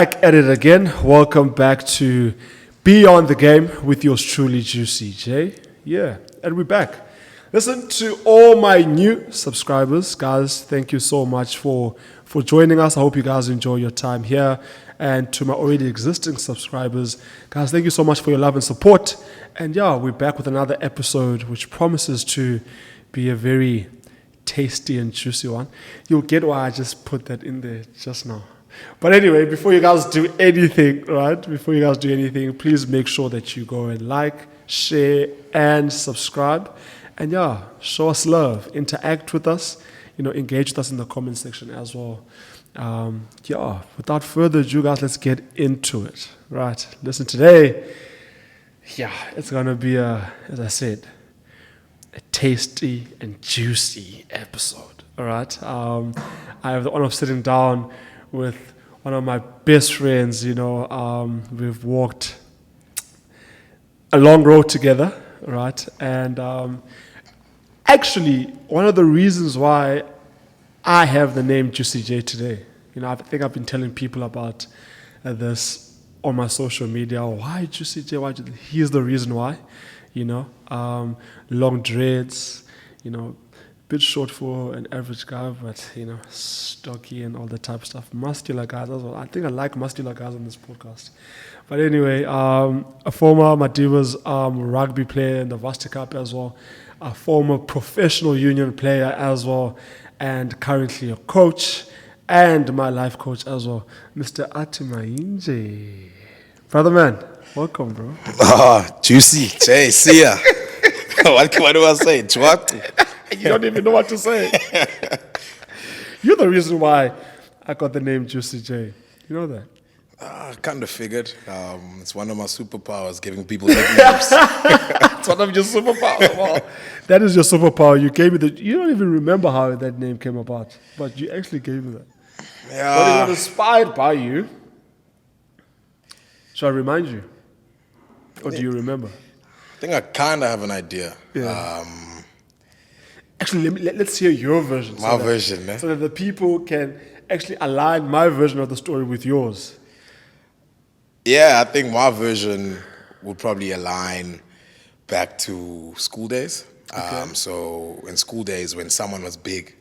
Back at it again. Welcome back to Beyond the Game with yours truly, Juicy J. Yeah, and we're back. Listen, to all my new subscribers, guys, thank you so much for joining us. I hope you guys enjoy your time here. And to my already existing subscribers, guys, thank you so much for your love and support. And yeah, we're back with another episode which promises to be a very tasty and juicy one. You'll get why I just put that in there just now. But anyway, before you guys do anything, please make sure that you go and like, share, and subscribe. And yeah, show us love, interact with us, engage with us in the comment section as well. Without further ado, guys, let's get into it. Right, listen, today, it's gonna be as I said, a tasty and juicy episode. All right, I have the honor of sitting down with one of my best friends. We've walked a long road together, right? And actually, one of the reasons why I have the name Juicy J today, I think I've been telling people about this on my social media. Why Juicy J? Why? Here's the reason why. Long dreads, bit short for an average guy, but stocky and all that type of stuff. Muscular guys as well. I think I like muscular guys on this podcast. But anyway, a former Madiba's rugby player in the Varsity Cup as well, a former professional union player as well, and currently a coach and my life coach as well, Mr. Athi Mayinje. Brother man, welcome, bro. Juicy J, see ya. What do I say? Chwat? You don't even know what to say. You're the reason why I got the name Juicy J. You know that? I kind of figured. It's one of my superpowers, giving people nicknames. It's one of your superpowers. Well, that is your superpower. You gave me you don't even remember how that name came about, but you actually gave me that. Yeah. But it was inspired by you. Shall I remind you? Or do you remember? I think I kind of have an idea. Yeah. Actually, let's hear your version. My version, eh? So that the people can actually align my version of the story with yours. Yeah, I think my version would probably align back to school days. Okay. So in school days, when someone was big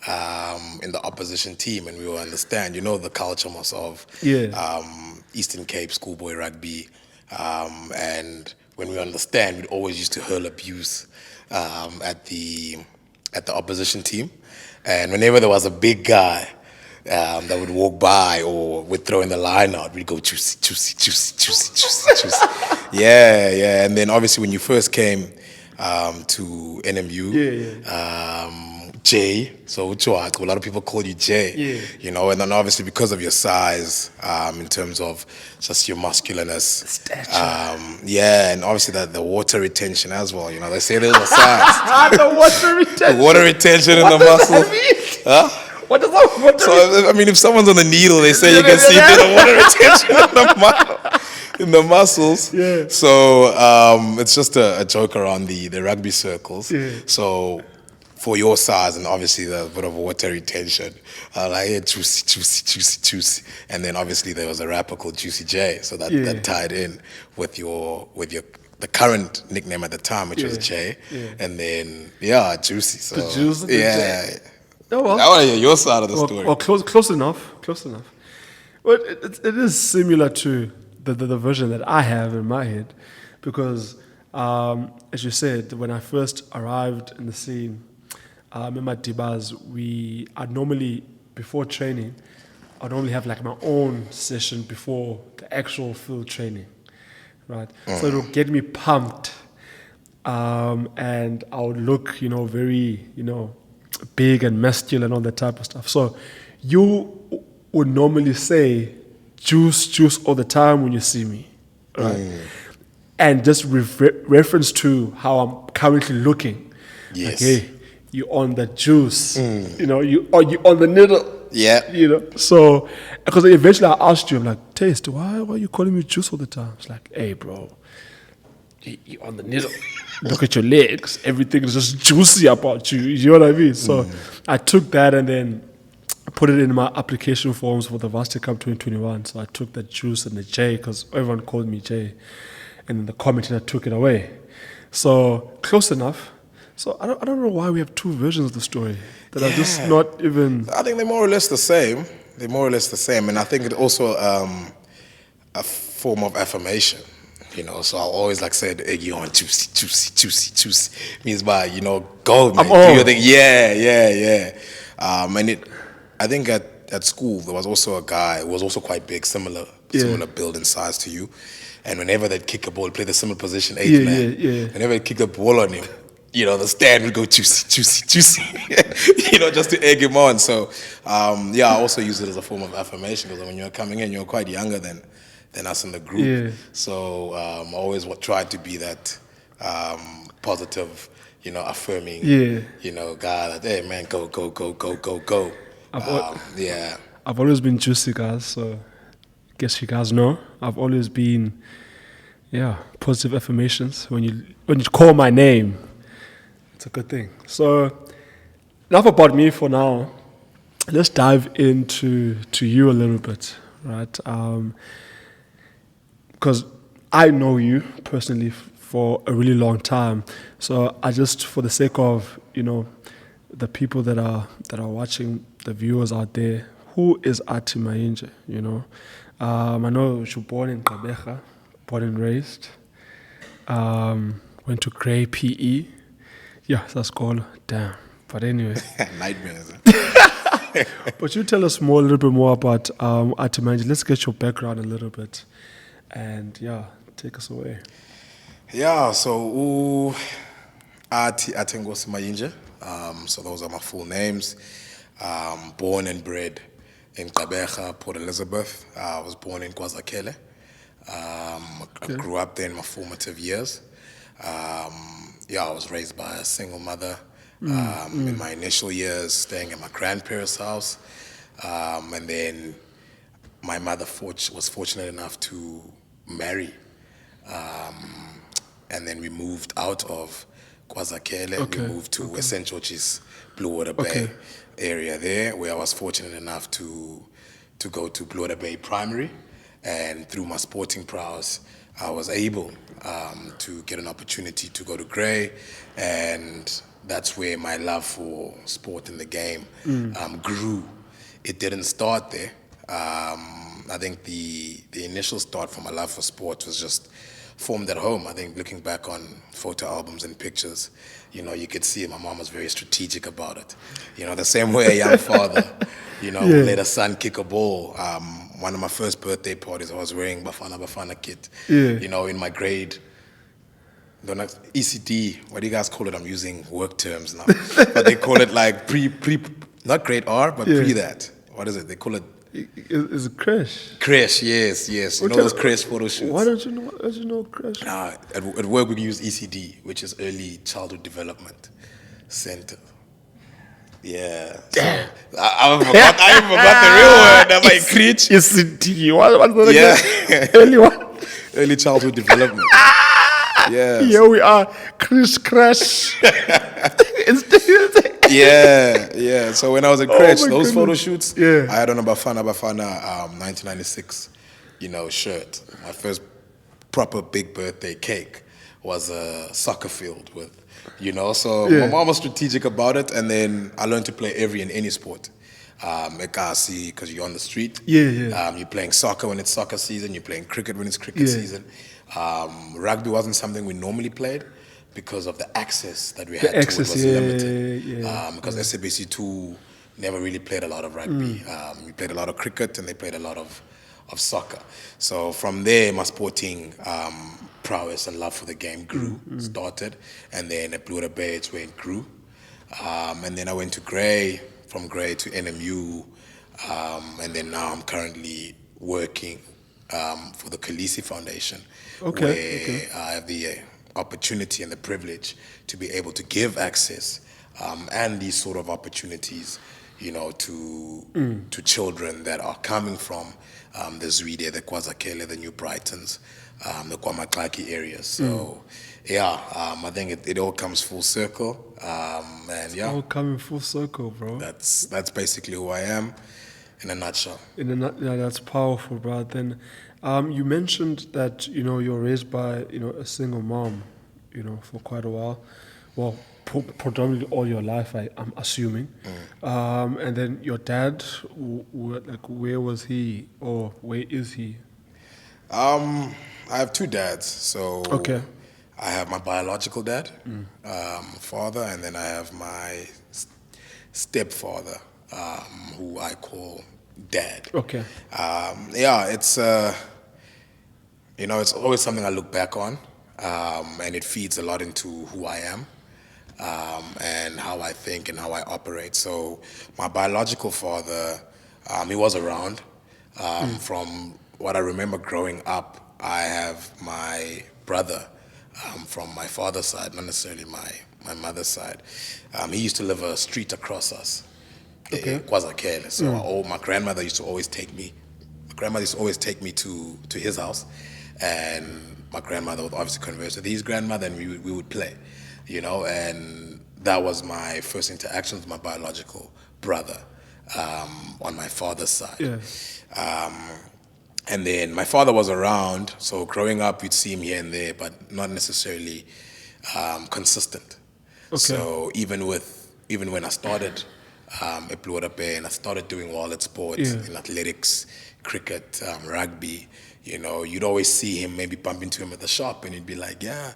in the opposition team, and we will understand, the culture of Eastern Cape schoolboy rugby, and when we understand, we'd always used to hurl abuse at the opposition team, and whenever there was a big guy that would walk by or would throw in the line out, we'd go juicy, juicy, juicy, juicy, juicy, juicy. Yeah. And then obviously when you first came to NMU, J, so Chwat, a lot of people call you J, and then obviously because of your size, in terms of just your muscularness, stature, and obviously the water retention as well. They say there's a size. The water retention. The water retention in the muscle. Huh? What does that water? So if someone's on the needle, they say you can see the water retention in the muscles. Yeah. So it's just a joke around the rugby circles. Yeah. So for your size and obviously the bit of water retention, juicy, juicy, juicy, juicy, and then obviously there was a rapper called Juicy J, so that tied in with the current nickname at the time, which was J, and then Juicy. So the juice, J. Oh, well. I want to hear your side of the story. Well, close enough. Well, it is similar to the version that I have in my head, because as you said, when I first arrived in the scene, in my Dibas, I'd normally, before training, I'd normally have like my own session before the actual field training, right? So it would get me pumped, and I would look, very, big and masculine and all that type of stuff. So you would normally say juice all the time when you see me, right? And just reference to how I'm currently looking. Yes. Like, hey, you on the juice, you on the needle. Yeah. So, because eventually I asked you, I'm like, Taste, why are you calling me juice all the time? It's like, hey, bro, you on the needle. Look at your legs. Everything is just juicy about you. You know what I mean? So I took that, and then put it in my application forms for the Varsity Cup 2021. So I took the juice and the J because everyone called me J. And in the comment, I took it away. So close enough. So I don't know why we have two versions of the story that are just not even. I think they're more or less the same. They're more or less the same, and I think it's also a form of affirmation. You know, so I always like said, "Egg you on, juicy," means by go, man. Do your thing. Yeah. And I think at school there was also a guy who was also quite big, similar build and size to you. And whenever they'd kick a ball, play the similar position, eighth man. Whenever they'd kick the ball on him, the stand would go juicy, just to egg him on. So, I also use it as a form of affirmation because when you're coming in, you're quite younger than us in the group. Yeah. So, I always tried to be that positive, affirming, guy that, hey, man, go. I've always been juicy, guys, so I guess you guys know. I've always been, positive affirmations. When you call my name, it's a good thing. So, enough about me for now. Let's dive into you a little bit, right? Because I know you personally for a really long time. So I just, for the sake of the people that are watching, the viewers out there, who is Athi Mayinje? I know you were born in Gqeberha, born and raised. Went to Grey PE. Yeah, that's called. Damn. But anyway. Nightmares. But you tell us a little bit more about Athi Mayinje. Let's get your background a little bit. And take us away. Yeah, so Athi Mayinje. So those are my full names. Born and bred in Gqeberha, Port Elizabeth. I was born in KwaZakele. I grew up there in my formative years. I was raised by a single mother. In my initial years, staying at my grandparents' house. And then my mother was fortunate enough to marry. And then we moved out of KwaZakele. We moved to Western George's Blue Water Bay area there, where I was fortunate enough to go to Blue Water Bay Primary. And through my sporting prowess, I was able to get an opportunity to go to Grey. And that's where my love for sport and the game grew. It didn't start there. I think the initial start for my love for sport was just formed at home. I think looking back on photo albums and pictures, you could see my mom was very strategic about it. The same way a young father, would let a son kick a ball. One of my first birthday parties, I was wearing Bafana kit. In my grade, ECD, what do you guys call it? I'm using work terms now. But they call it like not grade R, but pre that. What is it? They call it. Is it Crash? Crash, yes. Those Crash photo shoots. Why don't you know Crash? At work we use ECD, which is Early Childhood Development Center. Yeah. Damn. So, I even forgot the real word. Am I cringe? ECD. What's that again? Early what? Early Childhood Development. Yeah. Here we are. Crash. Yeah. So when I was at Crash, those photo shoots, I had on a Bafana 1996, shirt. My first proper big birthday cake was a soccer field with, So my mom was strategic about it, and then I learned to play every and any sport. Because you're on the street. You're playing soccer when it's soccer season. You're playing cricket when it's cricket season. Rugby wasn't something we normally played because of the access that we had to it was limited. Because SABC2 never really played a lot of rugby. We played a lot of cricket and they played a lot of soccer. So from there, my sporting prowess and love for the game started. And then at Blue Water Bay, it's where it grew. And then I went to Grey, from Grey to NMU. And then now I'm currently working for the Khaleesi Foundation, where I have the opportunity and the privilege to be able to give access and these sort of opportunities, to children that are coming from the Zwide, the KwaZakele, the New Brightons, the KwaMaxaki areas. So I think it all comes full circle. And yeah, All coming full circle, bro. that's basically who I am in a nutshell. Yeah, that's powerful, bro. Then, you mentioned that you're raised by a single mom, for quite a while. Well, predominantly all your life, I'm assuming. And then your dad, like, where was he, or where is he? I have two dads. So Okay. I have my biological dad, father, and then I have my stepfather, who I call dad. Okay. It's it's always something I look back on, and it feeds a lot into who I am, and how I think and how I operate. So my biological father, he was around. From what I remember growing up, I have my brother, from my father's side, not necessarily my mother's side. He used to live a street across us. Okay. Kwazakele. So my grandmother used to always take me. My grandmother used to always take me to his house, and my grandmother would obviously converse with his grandmother, and we would play, and that was my first interaction with my biological brother, on my father's side. Yeah. And then my father was around, so growing up you'd see him here and there, but not necessarily consistent. Okay. So even when I started at Blue Bay and I started doing well at sports, in athletics, cricket, rugby, you'd always see him, maybe bump into him at the shop, and he'd be like, "Yeah,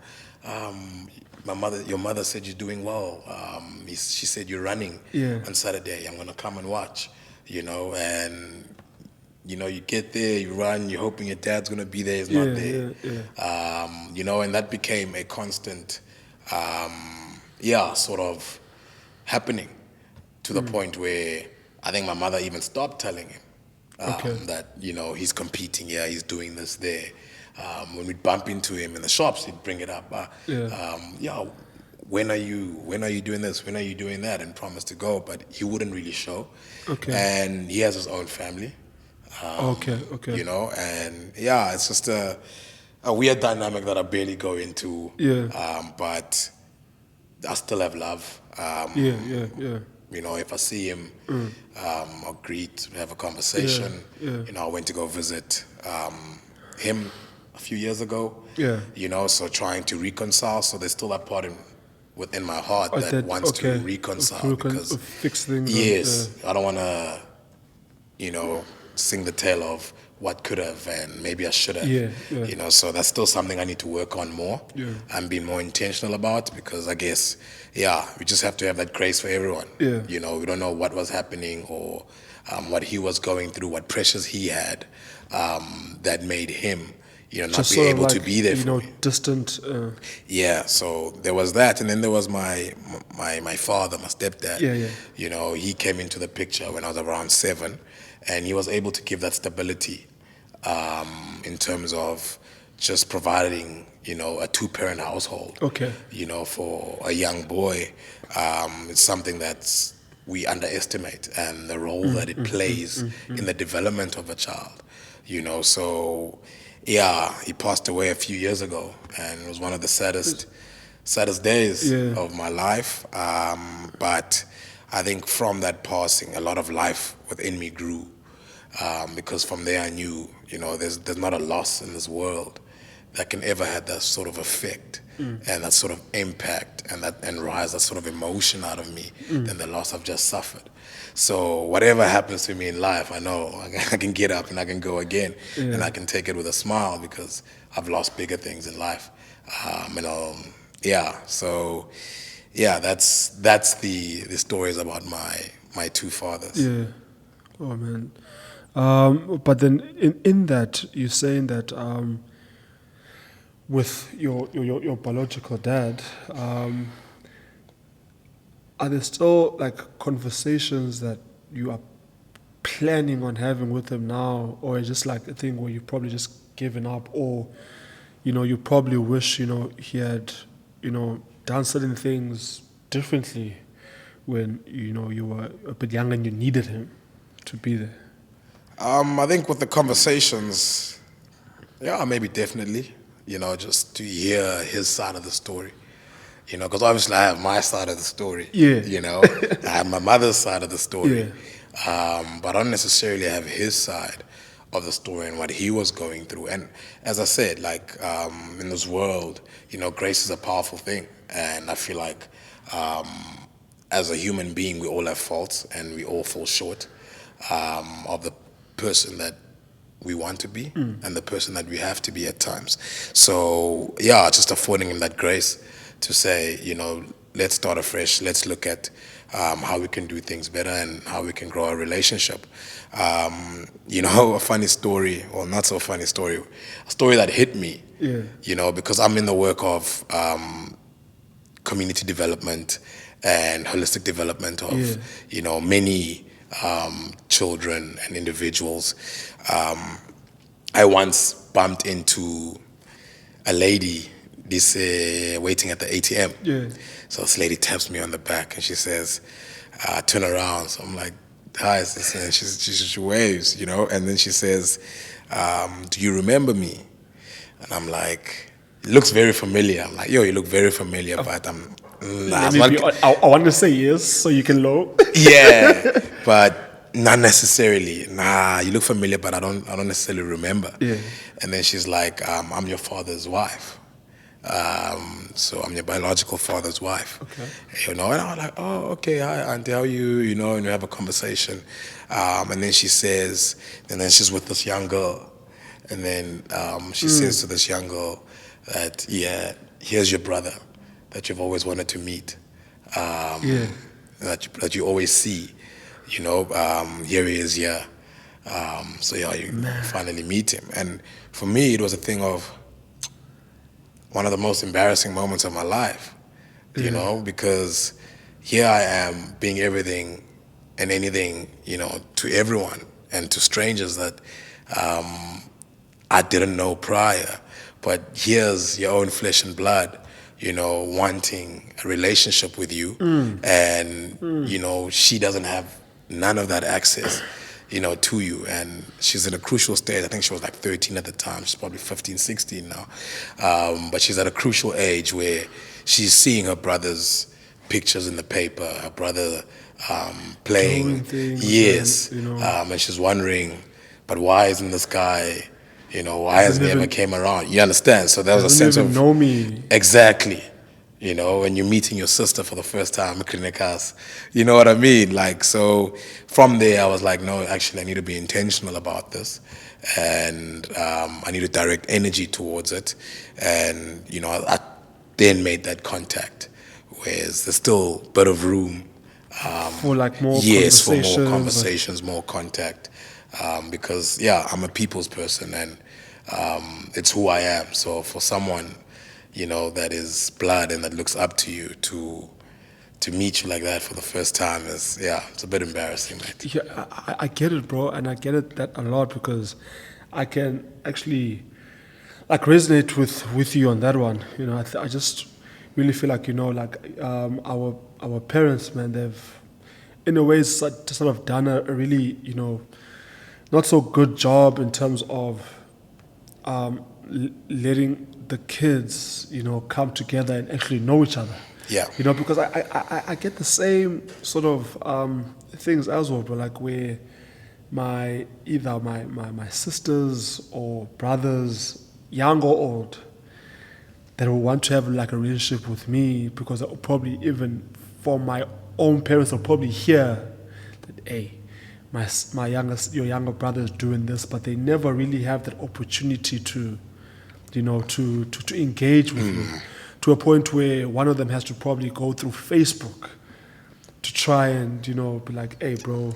your mother said you're doing well. She said you're running on Saturday. I'm gonna come and watch." And you get there, you run, you're hoping your dad's gonna be there, he's not there. And that became a constant, sort of happening to the point where I think my mother even stopped telling him that he's competing, he's doing this there. When we'd bump into him in the shops, he'd bring it up. When are you doing this? When are you doing that? And promise to go, but he wouldn't really show. Okay. And he has his own family. Okay. And it's just a weird dynamic that I barely go into. But I still have love. If I see him, I'll greet, have a conversation. I went to go visit him a few years ago. So trying to reconcile. So there's still that part within my heart that wants to reconcile, because fix things. Yes, I don't want to, sing the tale of what could have and maybe I should have. So that's still something I need to work on more and be more intentional about, because I guess, we just have to have that grace for everyone. We don't know what was happening or what he was going through, what pressures he had that made him, not just be able to be there for me. Distant. So there was that, and then there was my father, my stepdad. He came into the picture when I was around 7, and he was able to give that stability in terms of just providing, a 2-parent household. For a young boy, it's something that we underestimate, and the role that it plays in the development of a child. So he passed away a few years ago, and it was one of the saddest days of my life. But I think from that passing, a lot of life within me grew, because from there I knew, there's not a loss in this world that can ever have that sort of effect and that sort of impact and rise that sort of emotion out of me than the loss I've just suffered. So whatever happens to me in life, I know I can get up and I can go again, and I can take it with a smile, because I've lost bigger things in life. So that's the stories about my two fathers. Oh man. But then in that, you're saying that with your biological dad, are there still like conversations that you are planning on having with him now, or is just like a thing where you've probably just given up, or you probably wish he had done certain things differently when you were a bit young and you needed him to be there? I think with the conversations, maybe definitely. just to hear his side of the story. Because obviously I have my side of the story. Yeah. I have my mother's side of the story. But I don't necessarily have his side of the story and what he was going through. And as I said, like in this world, grace is a powerful thing. And I feel like as a human being, we all have faults and we all fall short of the person that we want to be and the person that we have to be at times. So, yeah, just affording him that grace to say, let's start afresh. Let's look at how we can do things better and how we can grow our relationship. A funny story, or not so funny story, a story that hit me, because I'm in the work of community development and holistic development of, many children and individuals. I once bumped into a lady waiting at the ATM. So this lady taps me on the back and she says, turn around. So I'm like, hi, sis. And she waves, and then she says, do you remember me? And I'm like, it looks very familiar. I'm like, yo, you look very familiar, but I'm I want to say yes, so you can know. Yeah, but not necessarily. Nah, you look familiar, but I don't necessarily remember. Yeah. And then she's like, I'm your father's wife. So I'm your biological father's wife. Okay. And I was like, oh, okay, hi, auntie, how are you? And we have a conversation. And then she says, and then she's with this young girl. And then she says to this young girl that, yeah, here's your brother that you've always wanted to meet. That you always see. Here he is, yeah. So yeah, you finally meet him. And for me, it was a thing of one of the most embarrassing moments of my life, because here I am being everything and anything, to everyone and to strangers that I didn't know prior. But here's your own flesh and blood, wanting a relationship with you. And, she doesn't have none of that access, to you. And she's in a crucial stage. I think she was like 13 at the time. She's probably 15, 16 now. But she's at a crucial age where she's seeing her brother's pictures in the paper, her brother playing. Yes. And she's wondering, but why isn't this guy, why hasn't he ever came around? You understand? So there was a sense of... know me. Exactly. When you're meeting your sister for the first time in Klinikas, you know what I mean? Like, so from there, I was like, no, actually, I need to be intentional about this. And I need to direct energy towards it. And, I then made that contact. Whereas there's still a bit of room. For like more yes, conversations. for more conversations, more contact. Because, yeah, I'm a people's person and it's who I am. So for someone... that is blood and that looks up to you to meet you like that for the first time it's a bit embarrassing, mate. Yeah, I get it, bro, and I get it that a lot because I can actually resonate with you on that one. I just really feel like our parents, man, they've in a way sort of done a really not so good job in terms of letting the kids, come together and actually know each other. Yeah. Because I get the same sort of things as well, but like where either my sisters or brothers, young or old, that will want to have like a relationship with me because I will probably even from my own parents will probably hear that, hey, your younger brother is doing this, but they never really have that opportunity to to engage with you to a point where one of them has to probably go through Facebook to try and, be like, hey, bro,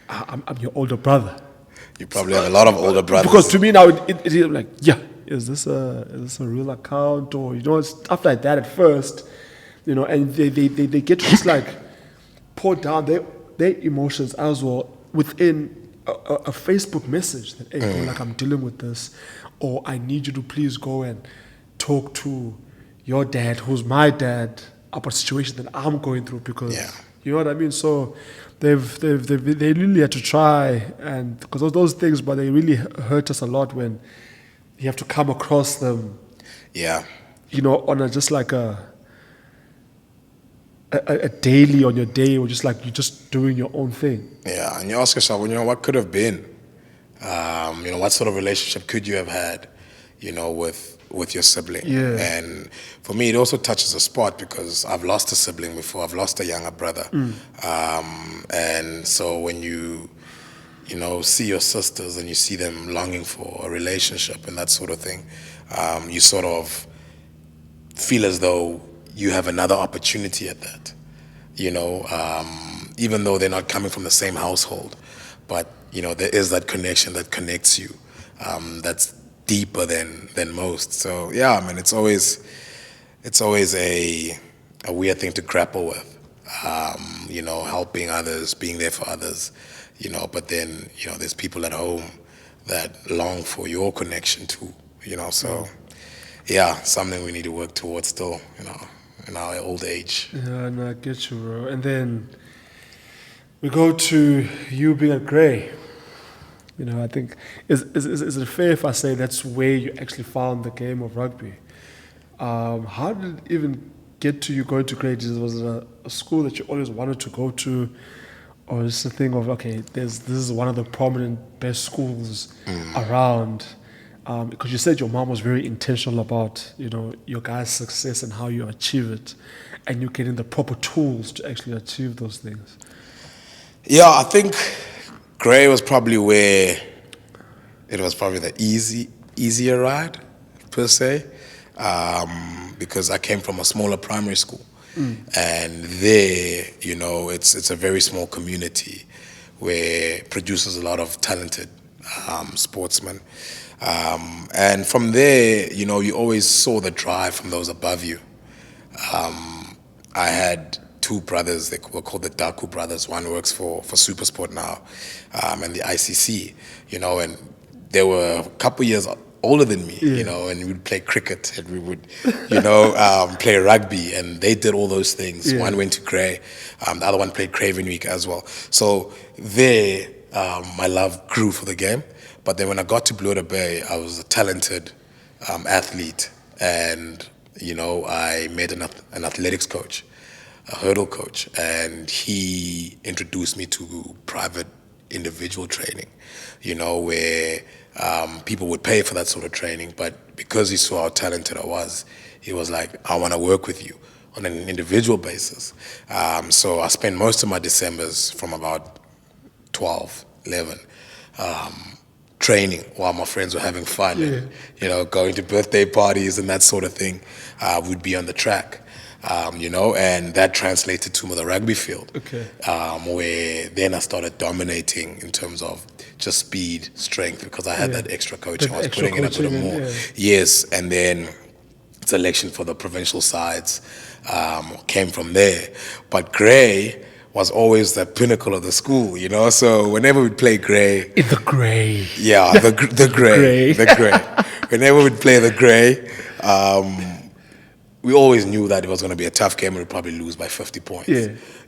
I'm your older brother. You probably have a lot of older brothers. Because to me now, it is like, yeah, is this a real account? Or, stuff like that at first, and they get to just like pour down their emotions as well within a Facebook message that, hey, bro, like I'm dealing with this. Or I need you to please go and talk to your dad, who's my dad, about a situation that I'm going through because you know what I mean. So they really had to try, and because of those things, but they really hurt us a lot when you have to come across them. Yeah. You know, on just like a daily, on your day, or just like you're just doing your own thing. Yeah, and you ask yourself, what could have been? What sort of relationship could you have had, with your sibling? Yeah. And for me, it also touches a spot because I've lost a sibling before. I've lost a younger brother. And so when you see your sisters and you see them longing for a relationship and that sort of thing, you sort of feel as though you have another opportunity at that, even though they're not coming from the same household. But, there is that connection that connects you, that's deeper than most. So, yeah, I mean, it's always a weird thing to grapple with, helping others, being there for others, but then, there's people at home that long for your connection too, so, yeah, something we need to work towards still, in our old age. Yeah, no, I get you, bro. And then we go to you being at Grey. I think, is it fair if I say that's where you actually found the game of rugby? How did it even get to you going to Grey? Was it a school that you always wanted to go to? Or is it a thing of, okay, this is one of the prominent best schools around? Because you said your mom was very intentional about, your guys' success and how you achieve it, and you're getting the proper tools to actually achieve those things. Yeah, I think Grey was probably where it was probably the easier ride, per se, because I came from a smaller primary school. And there, it's a very small community where it produces a lot of talented sportsmen. And from there, you always saw the drive from those above you. I had two brothers, they were called the Daku brothers. One works for Supersport now, and the ICC, and they were a couple years older than me, and we would play cricket and we would, play rugby, and they did all those things. One went to Grey, the other one played Craven Week as well. So there, my love grew for the game. But then when I got to Blue Bay, I was a talented athlete, and I met an athletics coach, a hurdle coach, and he introduced me to private individual training, where people would pay for that sort of training. But because he saw how talented I was, he was like, I want to work with you on an individual basis. So I spent most of my Decembers from about 12, 11, training while my friends were having fun, and, going to birthday parties and that sort of thing. We'd be on the track, and that translated to the rugby field, where then I started dominating in terms of just speed, strength, because I had that extra coaching. I was putting in a bit more. Yes, and then selection for the provincial sides came from there. But Grey was always the pinnacle of the school, So whenever we'd play Grey, in the Grey, the Grey. Whenever we'd play the Grey, we always knew that it was going to be a tough game and we'd probably lose by 50 points.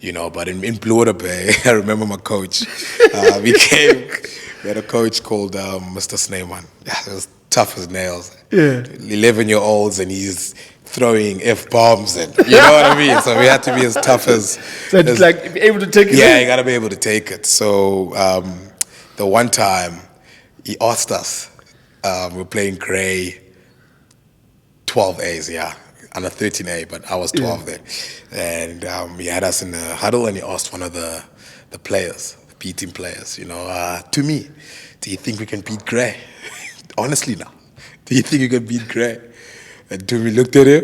But in Blue Bay, I remember my coach. We had a coach called Mr. Sneyman. It was tough as nails. 11-year-olds, and he's throwing F-bombs, and you know what I mean? So we had to be as tough as... So it's like, be able to take it? Yeah, you got to be able to take it. So the one time, he asked us, we were playing Grey 12As, under 13A, but I was 12 then. And he had us in the huddle, and he asked one of the players, the B team players, to me, do you think we can beat Grey? Honestly now, do you think you can beat Grey? And Tumi looked at him,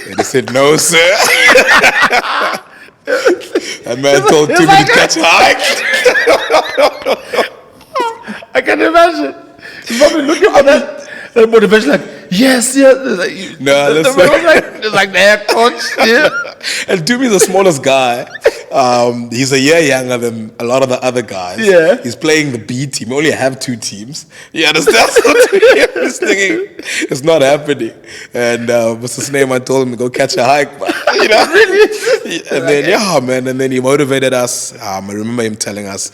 and he said, no, sir. That man told Tumi to catch a hike. I can imagine. He's probably looking for that motivation, like, yes. No, listen. It's like, there, coach. Yeah. And Tumi's the smallest guy. He's a year younger than a lot of the other guys. Yeah. He's playing the B team. We only have 2 teams. You understand? So he's thinking it's not happening. And Mr. Sneyman told him to go catch a hike. But, Really? And then, man. And then he motivated us. I remember him telling us,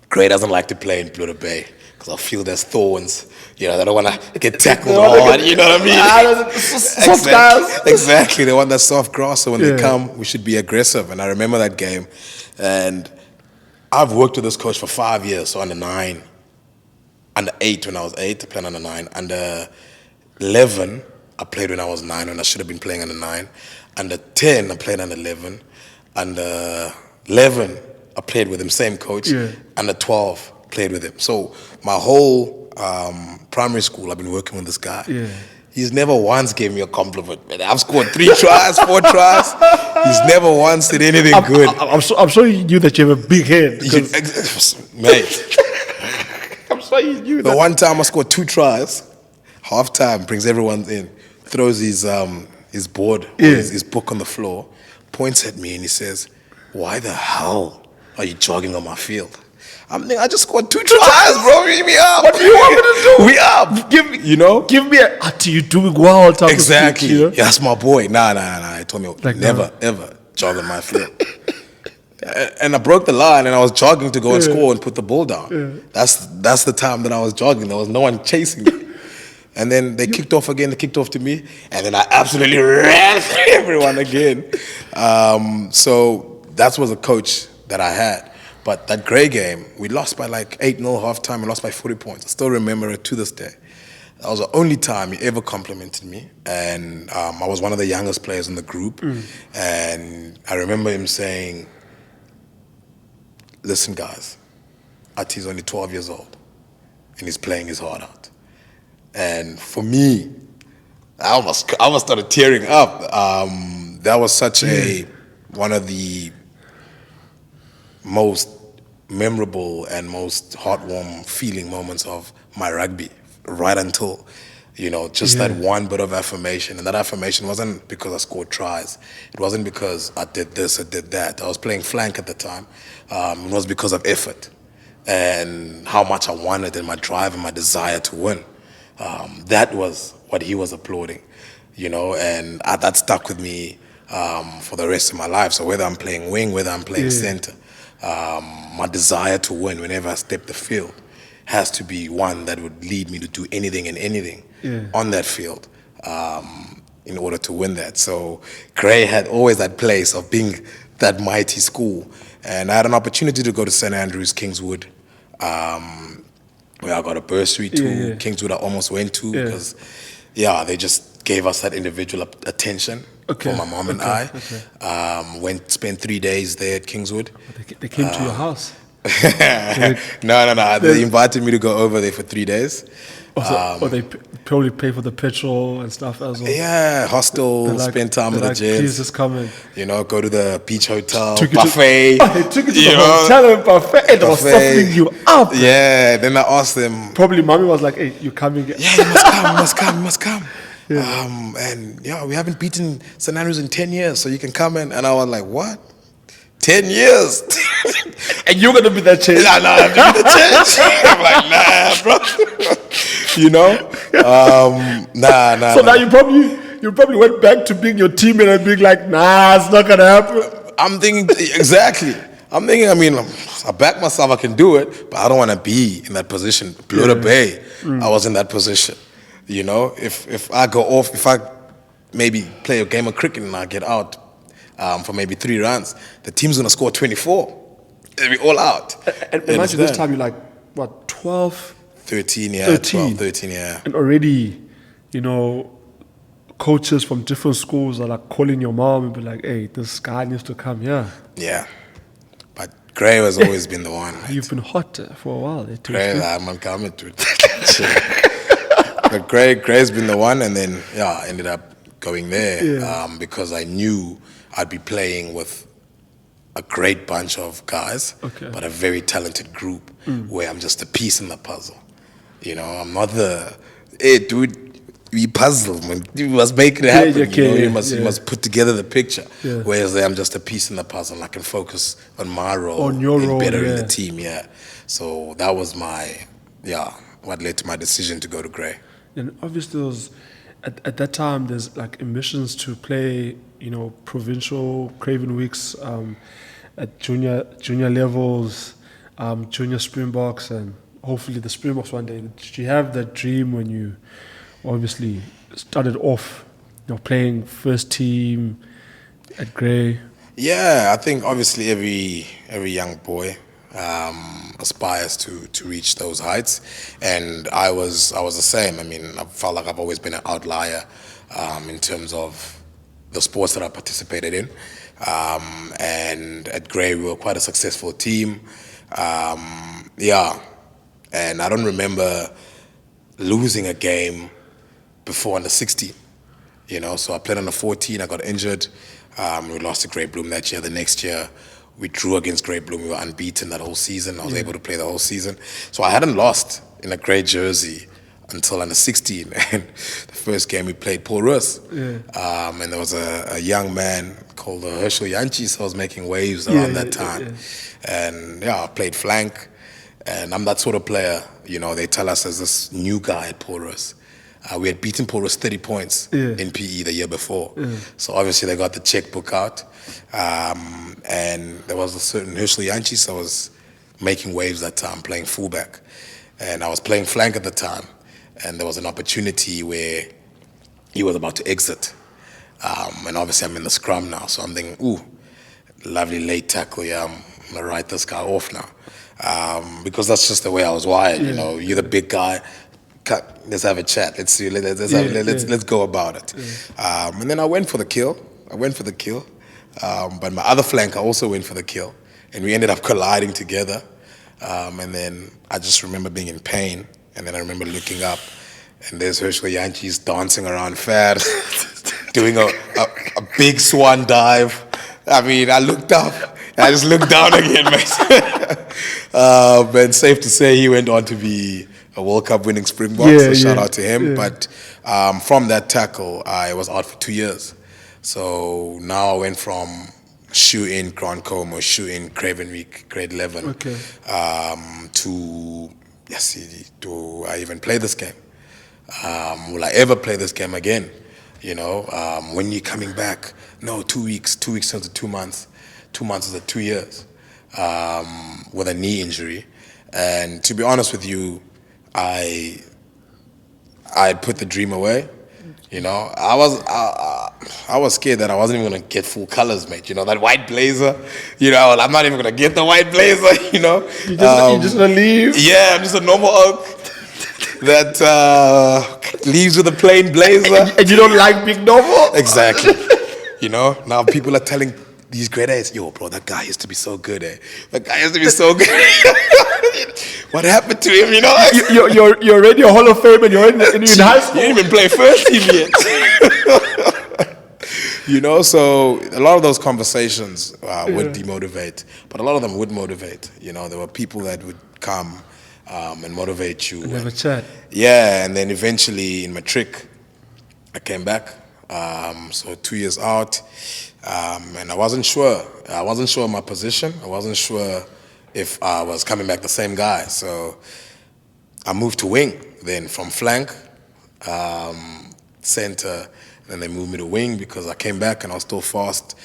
Grey doesn't like to play in Blue Bay because I feel there's thorns. You know, they don't want to get tackled hard. You know what I mean? Soft guys. Exactly. They want that soft grass. So when they come, we should be aggressive. And I remember that game. And I've worked with this coach for 5 years. So under 9, under 8 when I was 8, I played under 9. Under 11, I played when I was 9, when I should have been playing under 9. Under 10, I played under 11. Under 11, I played with him, same coach. Yeah. Under 12, played with him. So my whole primary school, I've been working with this guy. Yeah. He's never once gave me a compliment. Man, I've scored 3 tries, 4 tries. He's never once did anything good. I'm sure you knew that you have a big head. Mate. I'm sure you knew that. The one time I scored 2 tries, half time, brings everyone in, throws his board, or his book on the floor, points at me and he says, "Why the hell are you jogging on my field?" I'm thinking, I just scored 2 tries, bro. Beat me up. What do you want me to do? We up. Give me a Athi, you doing well. exactly. Speak, you know? Yeah, that's my boy. Nah. He told me Like, never, ever jog on my field. And I broke the line and I was jogging to go and score and put the ball down. Yeah. That's the time that I was jogging. There was no one chasing me. And then they kicked off again. They kicked off to me. And then I absolutely ran through everyone again. So that was a coach that I had. But that Grey game, we lost by like 8-0 half-time. We lost by 40 points. I still remember it to this day. That was the only time he ever complimented me. And I was one of the youngest players in the group. And I remember him saying, "Listen, guys, Athi's only 12 years old. And he's playing his heart out." And for me, I almost started tearing up. That was such one of the most memorable and most heartwarming feeling moments of my rugby, right until, just that one bit of affirmation. And that affirmation wasn't because I scored tries. It wasn't because I did this, I did that. I was playing flank at the time. It was because of effort and how much I wanted and my drive and my desire to win. That was what he was applauding, and that stuck with me for the rest of my life. So whether I'm playing wing, whether I'm playing center, my desire to win whenever I step the field has to be one that would lead me to do anything and anything on that field in order to win that. So Grey had always that place of being that mighty school. And I had an opportunity to go to St. Andrews, Kingswood, where I got a bursary to. Kingswood I almost went to because, they just gave us that individual attention for my mom and I. Spent 3 days there at Kingswood. They came to your house? No. They invited me to go over there for 3 days. Or they probably pay for the petrol and stuff as well. Yeah, hostel, spend time with the gents. Please just come in. Go to the beach hotel, buffet. They took you to the hotel and buffet. It was softening you up. Yeah, then I asked them. Probably mommy was like, "Hey, you coming?" Yeah, you must come. And we haven't beaten St. Andrews in 10 years, so you can come in. And I was like, what? 10 years? And you're going to be that change? Nah, I'm going to be the change. I'm like, nah, bro. Nah. So now you probably went back to being your teammate and being like, nah, it's not going to happen. I'm thinking, exactly. I back myself, I can do it, but I don't want to be in that position. Bloda Bay, I was in that position. If I go off, if I maybe play a game of cricket and I get out for maybe 3 runs, the team's going to score 24. They'll be all out. And imagine this time you're like, what, 12? 13, 13. 12, 13, yeah. And already, coaches from different schools are like calling your mom and be like, "Hey, this guy needs to come here." Yeah. But Grey has always been the one. You've been hot for a while. Grey, I'm coming to it. But Grey's been the one, and then I ended up going there because I knew I'd be playing with a great bunch of guys, but a very talented group where I'm just a piece in the puzzle. I'm not hey dude, we puzzle, man. You must make it happen. You must put together the picture. Yeah. Whereas I'm just a piece in the puzzle, and I can focus on my role, on your role, bettering the team. Yeah. So that was what led to my decision to go to Grey. And obviously, there was, at that time, there's like ambitions to play, provincial Craven Weeks at junior levels, junior Springboks, and hopefully the Springboks one day. Did you have that dream when you obviously started off, playing first team at Grey? Yeah, I think obviously every young boy aspires to reach those heights, and I was the same. I mean, I felt like I've always been an outlier in terms of the sports that I participated in, and at Grey we were quite a successful team. Yeah, and I don't remember losing a game before under 16. So I played under 14. I got injured. We lost to Great Bloom that year. The next year, we drew against Great Bloom. We were unbeaten that whole season. I was able to play the whole season. So I hadn't lost in a Grey jersey until under 16. And the first game we played Paul Roos. And there was a young man called Herschel Yanchi, so I was making waves around that time. And I played flank. And I'm that sort of player. They tell us there's this new guy at Paul Roos. We had beaten Paul Roos 30 points in PE the year before. So obviously they got the checkbook out. And there was a certain Herschel Yanchi, so I was making waves that time, playing fullback. And I was playing flank at the time. And there was an opportunity where he was about to exit. And obviously I'm in the scrum now, so I'm thinking, ooh, lovely late tackle, I'm going to write this guy off now. Because that's just the way I was wired, you're the big guy. Let's have a chat. Let's see. Let's go about it. And then I went for the kill. But my other flank, I also went for the kill, and we ended up colliding together. And then I just remember being in pain. And then I remember looking up, and there's Herschel Yanchi's dancing around fair, doing a big swan dive. I mean, I looked up, and I just looked down again, mate. But safe to say, he went on to be a World Cup winning Springbok, so shout out to him. But from that tackle, I was out for 2 years. So now I went from shoe-in Grand Combe or shoe-in Cravenweek, grade 11, to do I even play this game? Will I ever play this game again? When you're coming back, no, 2 weeks. 2 weeks turns to 2 months. 2 months is 2 years with a knee injury. And to be honest with you, I put the dream away. I was scared that I wasn't even gonna get full colors, mate. That white blazer. I'm not even gonna get the white blazer. You're just gonna leave. Yeah, I'm just a normal oak that leaves with a plain blazer. And you don't like big normal? Exactly. Now people are telling these grade A's, yo, bro, that guy used to be so good, eh? That guy used to be so good. What happened to him, You're already a Hall of Fame and you're in high school. You didn't even play first team yet. So a lot of those conversations would demotivate, but a lot of them would motivate. There were people that would come and motivate you. And have a chat. Yeah, and then eventually in matric, I came back. So 2 years out, and I wasn't sure. I wasn't sure of my position. I wasn't sure if I was coming back the same guy. So I moved to wing, then from flank, center, then they moved me to wing because I came back and I was still fast.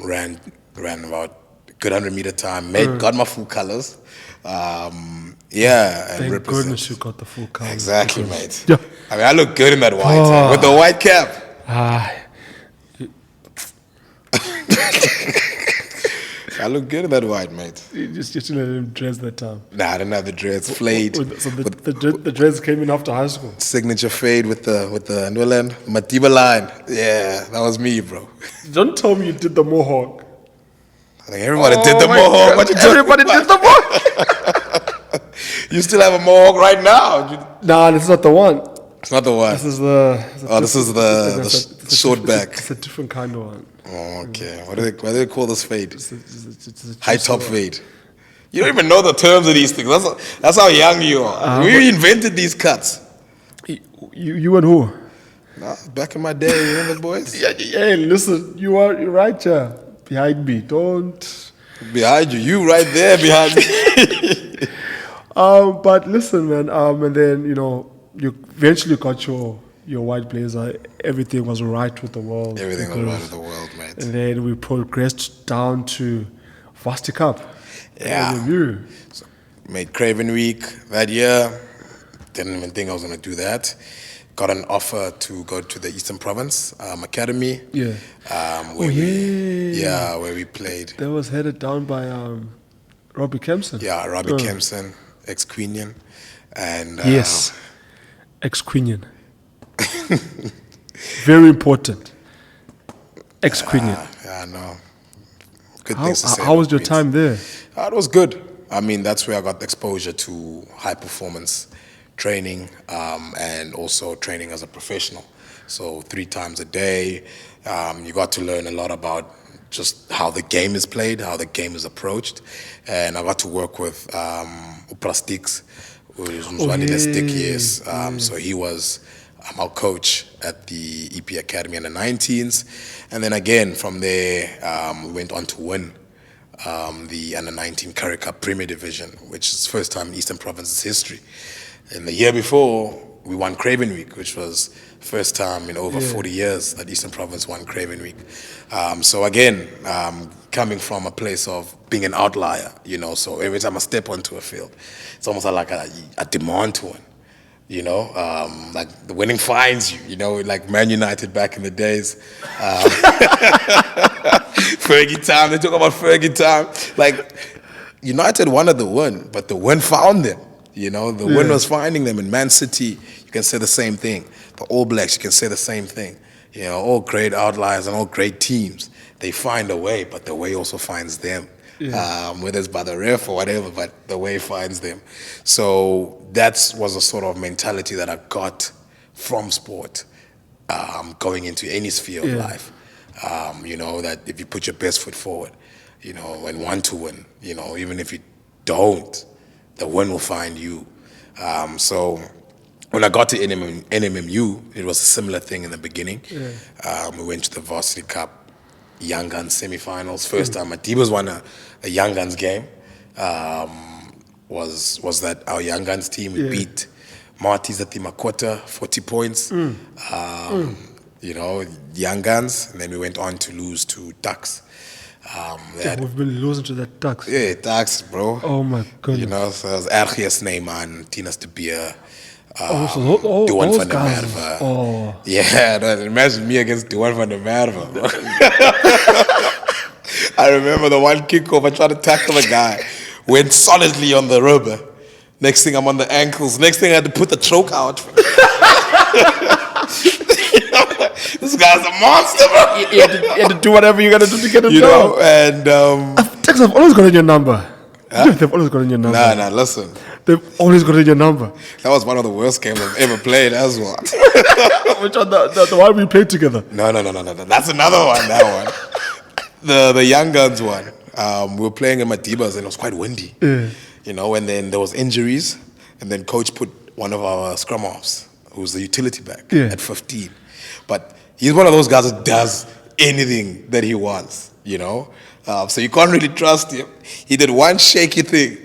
Ran about a good 100-meter time. Got my full colors. And thank goodness you got the full colors. Exactly, mate. Yeah. I mean, I look good in that white with the white cap. I look good in that white, mate. You just let him dress that time. Nah, I didn't have the dreads. Flayed. So the dreads came in after high school. Signature fade with the Newland Matiba line. Yeah, that was me, bro. Don't tell me you did the mohawk. I think everybody did the mohawk. Everybody did the mohawk. You still have a mohawk right now? Nah, this is not the one. It's not the one. This is the short back. It's a different kind of one. Oh, okay. What do they call this fade? It's a high top fade. You don't even know the terms of these things. That's how young you are. We invented these cuts. You and who? Nah, back in my day, remember, boys? Hey, listen, you're right here behind me. Don't. Behind you. You right there behind me. But listen, man. And then you eventually got your white blazer. Everything was right with the world. Everything was right with the world, mate. And then we progressed down to Varsity Cup. Yeah. made Craven Week that year. Didn't even think I was going to do that. Got an offer to go to the Eastern Province Academy. Yeah. Where where we played. That was headed down by Robbie Kempson. Yeah, Robbie Kempson, ex-Queenian. And yes, ex-Queenian. Very important. Ex-Queenian. Yeah, no. Good things to say. How was your time there? It was good. I mean, that's where I got exposure to high performance training and also training as a professional. So 3 times a day, you got to learn a lot about just how the game is played, how the game is approached. And I got to work with Uplifting, so he was our coach at the EP Academy in the 19s. And then again, from there, we went on to win the Under-19 Currie Cup Premier Division, which is the first time in Eastern Province's history. And the year before, we won Craven Week, which was first time in over 40 years that Eastern Province won Craven Week. So again, coming from a place of being an outlier, you know, so every time I step onto a field, it's almost like a demand to win, you know, like the winning finds you, you know, like Man United back in the days. Fergie time, they talk about Fergie time. Like, United wanted the win, but the win found them. You know, the win was finding them. In Man City, you can say the same thing. The All Blacks, you can say the same thing. You know, all great outliers and all great teams, they find a way, but the way also finds them. Whether it's by the ref or whatever, but the way finds them. So that was a sort of mentality that I got from sport, going into any sphere of life. You know, that if you put your best foot forward, you know, and want to win, you know, even if you don't, the win will find you. So when I got to NMMU, it was a similar thing in the beginning. We went to the Varsity Cup Young Guns semi-finals. First time Madiba's won a Young Guns game. Was that our Young Guns team? We beat Marty's Athi Mayinje, 40 points. You know, Young Guns. And then we went on to lose to Ducks. We've been losing to that Ducks. Yeah, Ducks, bro. Oh my goodness. You know, so it was Ergies Neyman, Tinus de Beer, Duan van der Merwe. Yeah, imagine me against Duan van der Merwe, bro. I remember the one kickoff, I tried to tackle a guy, went solidly on the rubber. Next thing I'm on the ankles. Next thing I had to put the choke out. This guy's a monster, bro. You had to do whatever you got to do to get him down. Know, and Texas have always got in your number. Huh? They've always got in your number. Nah, listen. They've always got in your number. That was one of the worst games I've ever played as well. Which one? The one we played together? No. That's another one, that one. The Young Guns one. We were playing in Madiba's and it was quite windy. You know, and then there was injuries. And then coach put one of our scrum halves, who's the utility back, at 15. But he's one of those guys that does anything that he wants, you know? So you can't really trust him. He did one shaky thing.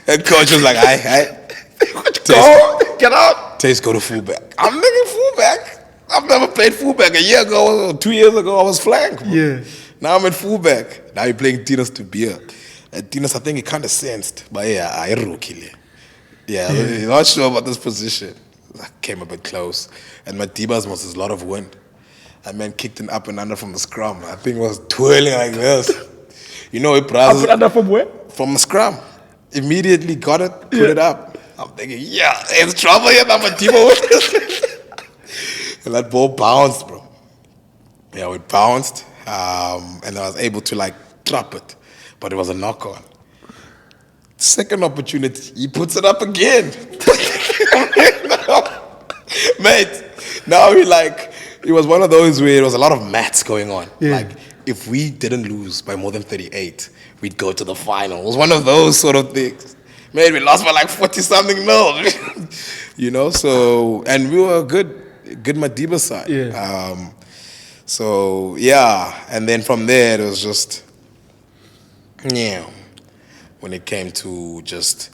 And coach was like, Get out. Taste, go to fullback. I'm thinking fullback. I've never played fullback. A year ago, 2 years ago, I was flank. Bro. Yeah. Now I'm at fullback. Now you're playing Tinus to Beer. And Tinus, I think he kind of sensed. But yeah, I rookie. Yeah, I'm not sure about this position. I came a bit close. And Madiba's was a lot of wind. And man kicked it up and under from the scrum. I think it was twirling like this. You know, it Up and under from where? From the scrum. Immediately got it, put it up. I'm thinking, it's trouble here, now Madiba with this. And that ball bounced, bro. Yeah, it bounced. And I was able to like trap it. But it was a knock on. Second opportunity, he puts it up again. Mate, now it was one of those where there was a lot of maths going on. Like, if we didn't lose by more than 38, we'd go to the final. It was one of those sort of things. Mate, we lost by like 40-something nil. You know, so, and we were a good Madiba side. So, and then from there, it was just, when it came to just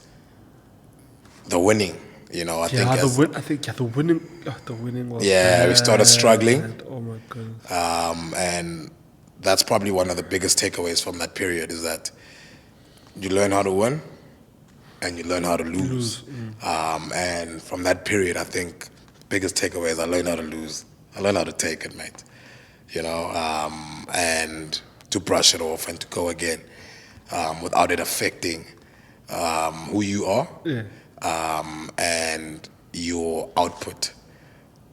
the winning, you know, I think the winning was we started struggling. Oh my goodness. And that's probably one of the biggest takeaways from that period is that you learn how to win, and you learn how to lose. And from that period, I think biggest takeaway is I learned how to lose. I learned how to take it, mate. And to brush it off and to go again without it affecting who you are and your output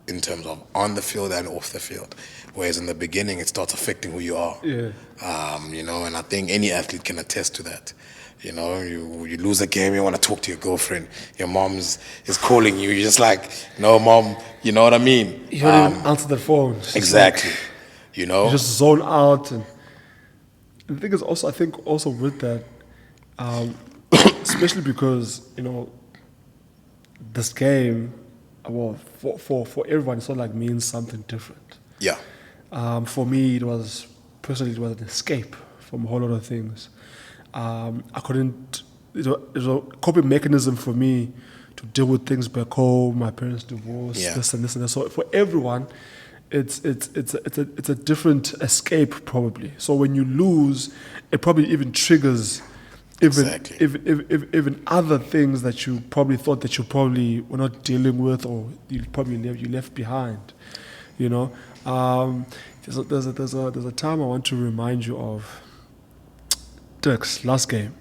in terms of on the field and off the field. Whereas in the beginning, it starts affecting who you are. And I think any athlete can attest to that. You lose a game, you want to talk to your girlfriend, your mom is calling you, you're just like, no, mom, you know what I mean? You don't even answer the phone. Exactly. You just zone out. And the thing is also, I think also with that, especially because, this game, well, for everyone, it sort of like means something different. Yeah. For me, it was an escape from a whole lot of things. I couldn't. It was a coping mechanism for me to deal with things back home. My parents' divorce, this and that. So for everyone, it's a different escape probably. So when you lose, it probably even triggers even other things that you probably thought that you probably were not dealing with, or you left behind. There's a time I want to remind you of. Dirk's last game.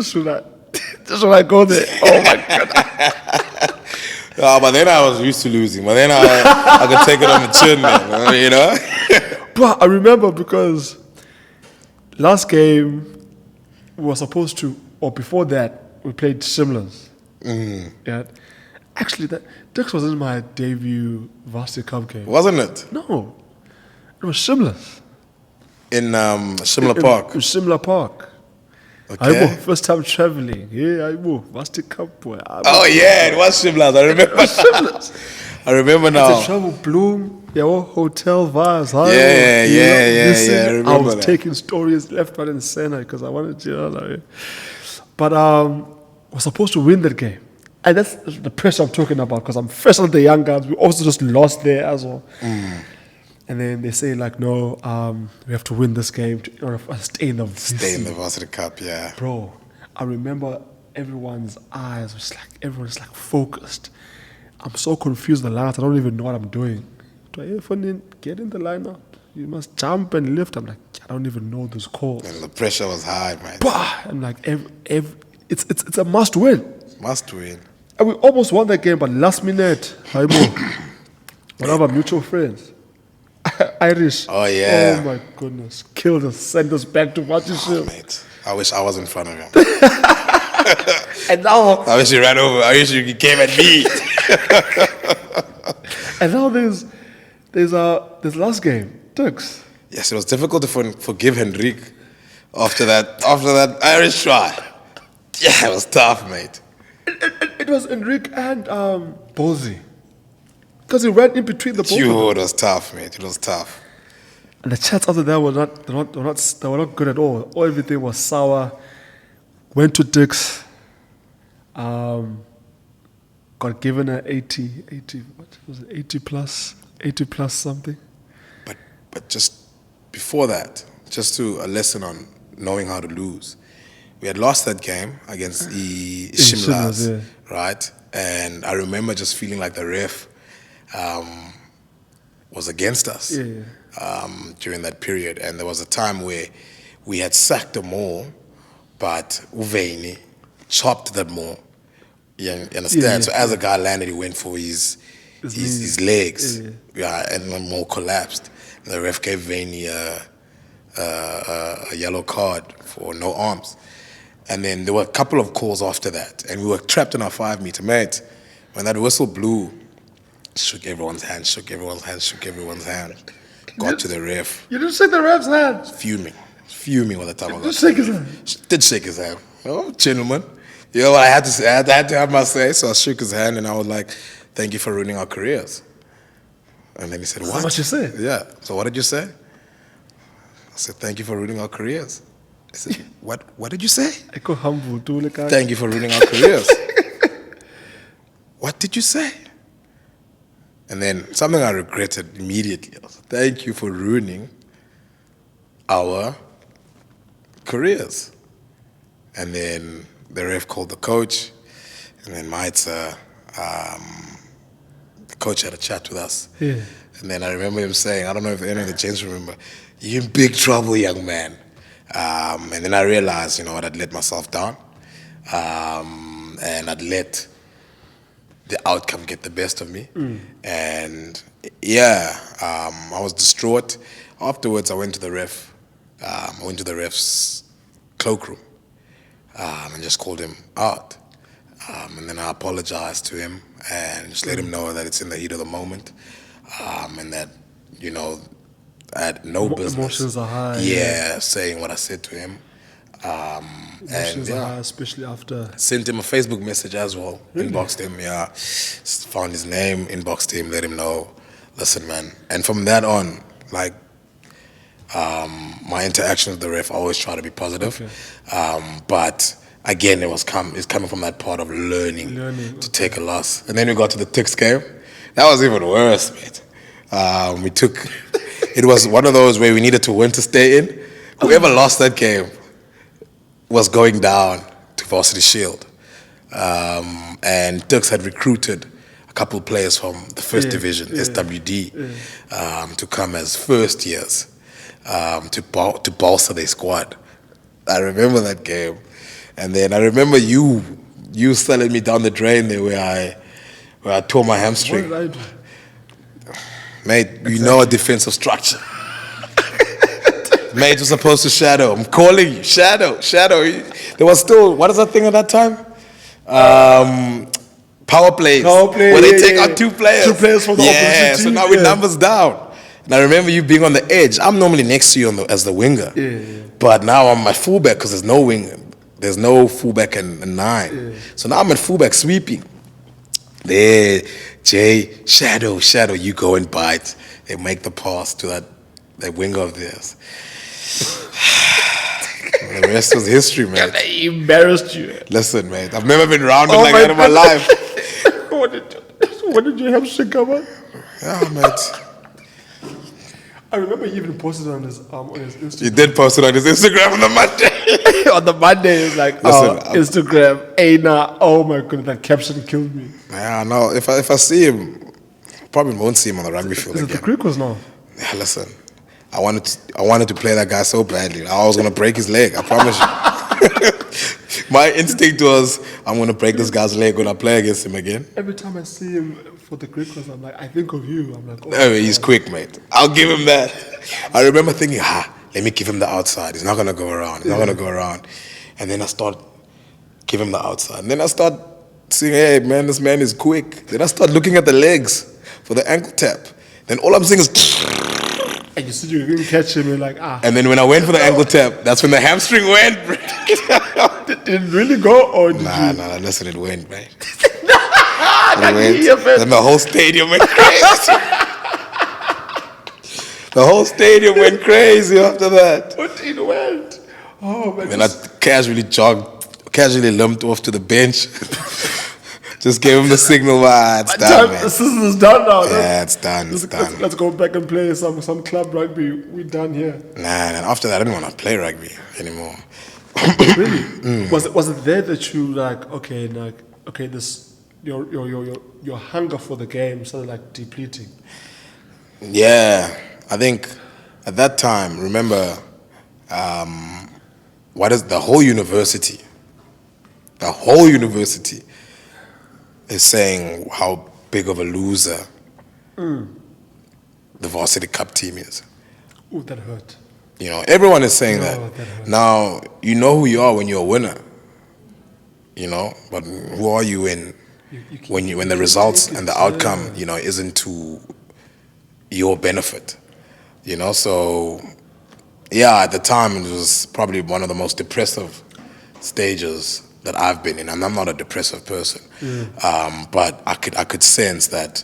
Should I go there? Oh my god! But then I was used to losing. But then I could take it on the chin, man. But I remember because last game we were supposed to, or before that, we played Simlers. Yeah. Actually, Dirk's wasn't my debut varsity cup game. Wasn't it? No, it was Simlers. In Shimla Park. In Shimla Park. Okay. First time traveling. Yeah, varsity cup boy. It was Shimla. I remember. I remember now. It's a travel bloom. Hotel vibes. Yeah. I remember I was that. taking stories left, right, and center because I wanted to. But we're supposed to win that game. And that's the pressure I'm talking about because I'm fresh on the young guys. We also just lost there as well. And then they say no, we have to win this game in order for us to stay in the varsity cup, yeah. Bro, I remember everyone's eyes was everyone's focused. I'm so confused the lineup. I don't even know what I'm doing. Do I even get in the lineup? You must jump and lift. I'm like, I don't even know those calls. And the pressure was high, man. I'm like, it's a must win. Must win. And we almost won that game, but last minute, one of our mutual friends, Irish. Oh, yeah. Oh, my goodness. Killed us, sent us back to Matiship. Mate, I wish I was in front of him. And now... I wish he ran over. I wish he came at me. And now there's last game, Turks. Yes, it was difficult to forgive Henrique after that Irish try. Yeah, it was tough, mate. It was Enrique and Bozy. Because he ran in between the ball. It was tough, mate. It was tough. And the chats after that were not good at all. Everything was sour. Went to Dick's. Got given an 80, what was it, 80 plus something. But just before that, just a lesson on knowing how to lose. We had lost that game against the Shimlas, right? And I remember just feeling like the ref was against us during that period. And there was a time where we had sacked the maul, but Uveini chopped that maul. You understand? So as the guy landed, he went for his legs, and the maul collapsed. And the ref gave Veini a yellow card for no arms. And then there were a couple of calls after that, and we were trapped in our 5 meter. Mate, when that whistle blew, shook everyone's hand, got to the ref. You didn't shake the ref's hand? Fuming by the time I got. Did you shake his hand? Did shake his hand. Oh, gentlemen. You know what I had to say? I had to have my say, so I shook his hand, and I was like, thank you for ruining our careers. And then he said, what? That's what you said? Yeah. So what did you say? I said, thank you for ruining our careers. I said, what did you say? Thank you for ruining our careers. What did you say? And then something I regretted immediately. I said, thank you for ruining our careers. And then the ref called the coach, and then the coach had a chat with us. Yeah. And then I remember him saying, I don't know if any of the gents remember, "You're in big trouble, young man." And then I realized, you know what, I'd let myself down. And I'd let the outcome get the best of me. And yeah, I was distraught. Afterwards, I went to the ref. I went to the ref's cloakroom and just called him out. And then I apologized to him and just let him know that it's in the heat of the moment, and that, you know, I had no business. Emotions are high. Yeah, saying what I said to him. Emotions are high, especially after. Sent him a Facebook message as well. Really? Inboxed him, yeah. Found his name, inboxed him, let him know, listen, man. And from that on, like, my interaction with the ref, I always try to be positive. Okay. But again, it's coming from that part of learning to take a loss. And then we got to the Ticks game. That was even worse, mate. It was one of those where we needed to win to stay in. Whoever lost that game was going down to Varsity Shield. And Turks had recruited a couple of players from the first division, SWD, to come as first years, to bolster their squad. I remember that game. And then I remember you selling me down the drain there where I tore my hamstring. What did I do? Mate, exactly. You know a defensive structure. Mate, you're supposed to shadow. I'm calling you. Shadow. There was still, what is that thing at that time? Power plays. Where they take out two players. Two players from the opposition team. So now we're numbers down. And I remember you being on the edge. I'm normally next to you as the winger. Yeah. But now I'm my fullback because there's no winger. There's no fullback and nine. Yeah. So now I'm at fullback sweeping. There, Jay, shadow, you go and bite. They make the pass to that winger of theirs. The rest was history, man. They embarrassed you. Listen, man, I've never been rounded like that in my life. What did your hamstring come on? Yeah, mate. I remember you even posted on his Instagram. You did post it on his Instagram on the Monday. On the Monday, it's like, Instagram, Aina. Oh my goodness, that caption killed me. Yeah, no. If I see him, probably won't see him on the rugby field again. Is it the Creek was now? Yeah, listen. I wanted to play that guy so badly. I was gonna break his leg. I promise you. My instinct was, I'm gonna break this guy's leg when I play against him again. Every time I see him for the Greek class, I'm like, I think of you. I'm like, oh, he's quick, mate. I'll give him that. I remember thinking, let me give him the outside. He's not gonna go around. And then I start give him the outside. And then I start seeing, hey man, this man is quick. Then I start looking at the legs for the ankle tap. Then all I'm seeing is. And you said you couldn't catch him, you're like, And then when I went for the ankle tap, that's when the hamstring went. Did it really go, or did Nah, listen, it went, man. Then the whole stadium went crazy. The whole stadium went crazy after that. But it went. Oh, man. Then I casually limped off to the bench. Just gave him the signal, it's done, man. This is done now. Yeah, it's done. Let's go back and play some club rugby. We're done here. Nah, and after that, I didn't want to play rugby anymore. Really? Was it there that you this your hunger for the game started like depleting? Yeah, I think at that time, remember, what is the whole university? The whole university is saying how big of a loser the Varsity Cup team is. Oh, that hurt. You know, everyone is saying that. Now, you know who you are when you're a winner. You know, but who are you when the results and the outcome, you know, isn't to your benefit. You know, so yeah, at the time it was probably one of the most depressive stages that I've been in. And I'm not a depressive person, but I could sense that,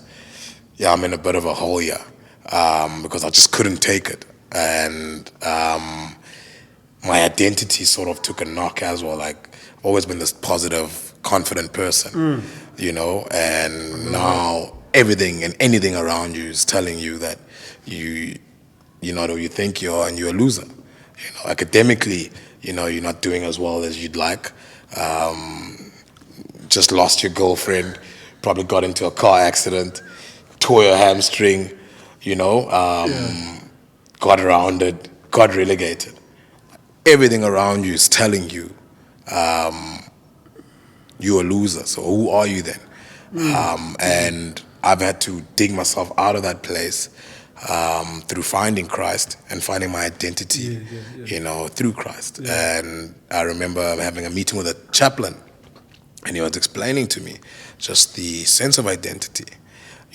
yeah, I'm in a bit of a hole here because I just couldn't take it, and my identity sort of took a knock as well. Like, I've always been this positive, confident person, you know, and now everything and anything around you is telling you that you're not who you think you are, and you're a loser. You know, academically, you know, you're not doing as well as you'd like. just lost your girlfriend, probably got into a car accident, tore your hamstring, got rounded, got relegated. Everything around you is telling you you're a loser. So who are you then? And I've had to dig myself out of that place through finding Christ and finding my identity, through Christ. And I remember having a meeting with a chaplain, and he was explaining to me just the sense of identity,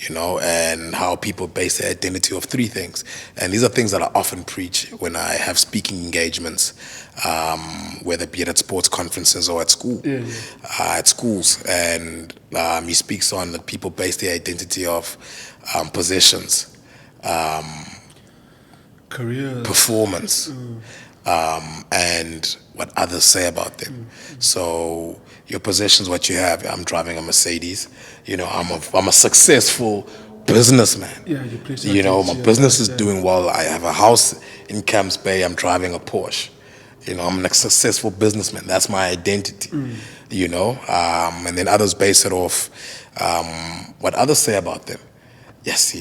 and how people base their identity of three things. And these are things that I often preach when I have speaking engagements, whether it be at sports conferences or at school, at schools. And he speaks on that people base their identity of possessions, careers, performance, and what others say about them. So your possessions, what you have. I'm driving a Mercedes. I'm a successful businessman. My business is doing well. I have a house in Camps Bay. I'm driving a Porsche. I'm a successful businessman. That's my identity. And then others base it off what others say about them. Yes,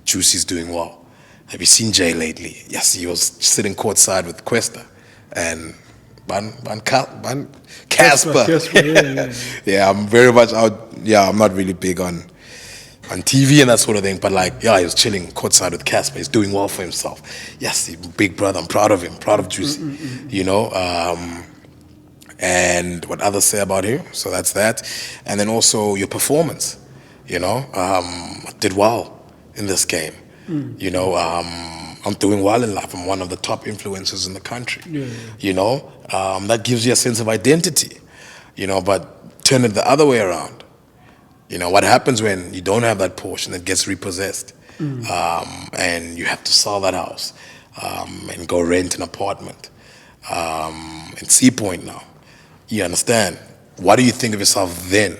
Juicy's doing well. Have you seen Jay lately? Yes, he was sitting courtside with Questa and Casper. Yeah, I'm very much out. Yeah, I'm not really big on TV and that sort of thing, but he was chilling courtside with Casper. He's doing well for himself. Yes, big brother. I'm proud of him. Proud of Juicy. And what others say about him. So that's that. And then also your performance. I did well in this game. I'm doing well in life. I'm one of the top influencers in the country. That gives you a sense of identity. But turn it the other way around. What happens when you don't have that Porsche and it gets repossessed, and you have to sell that house and go rent an apartment in Sea Point now. You understand? What do you think of yourself then?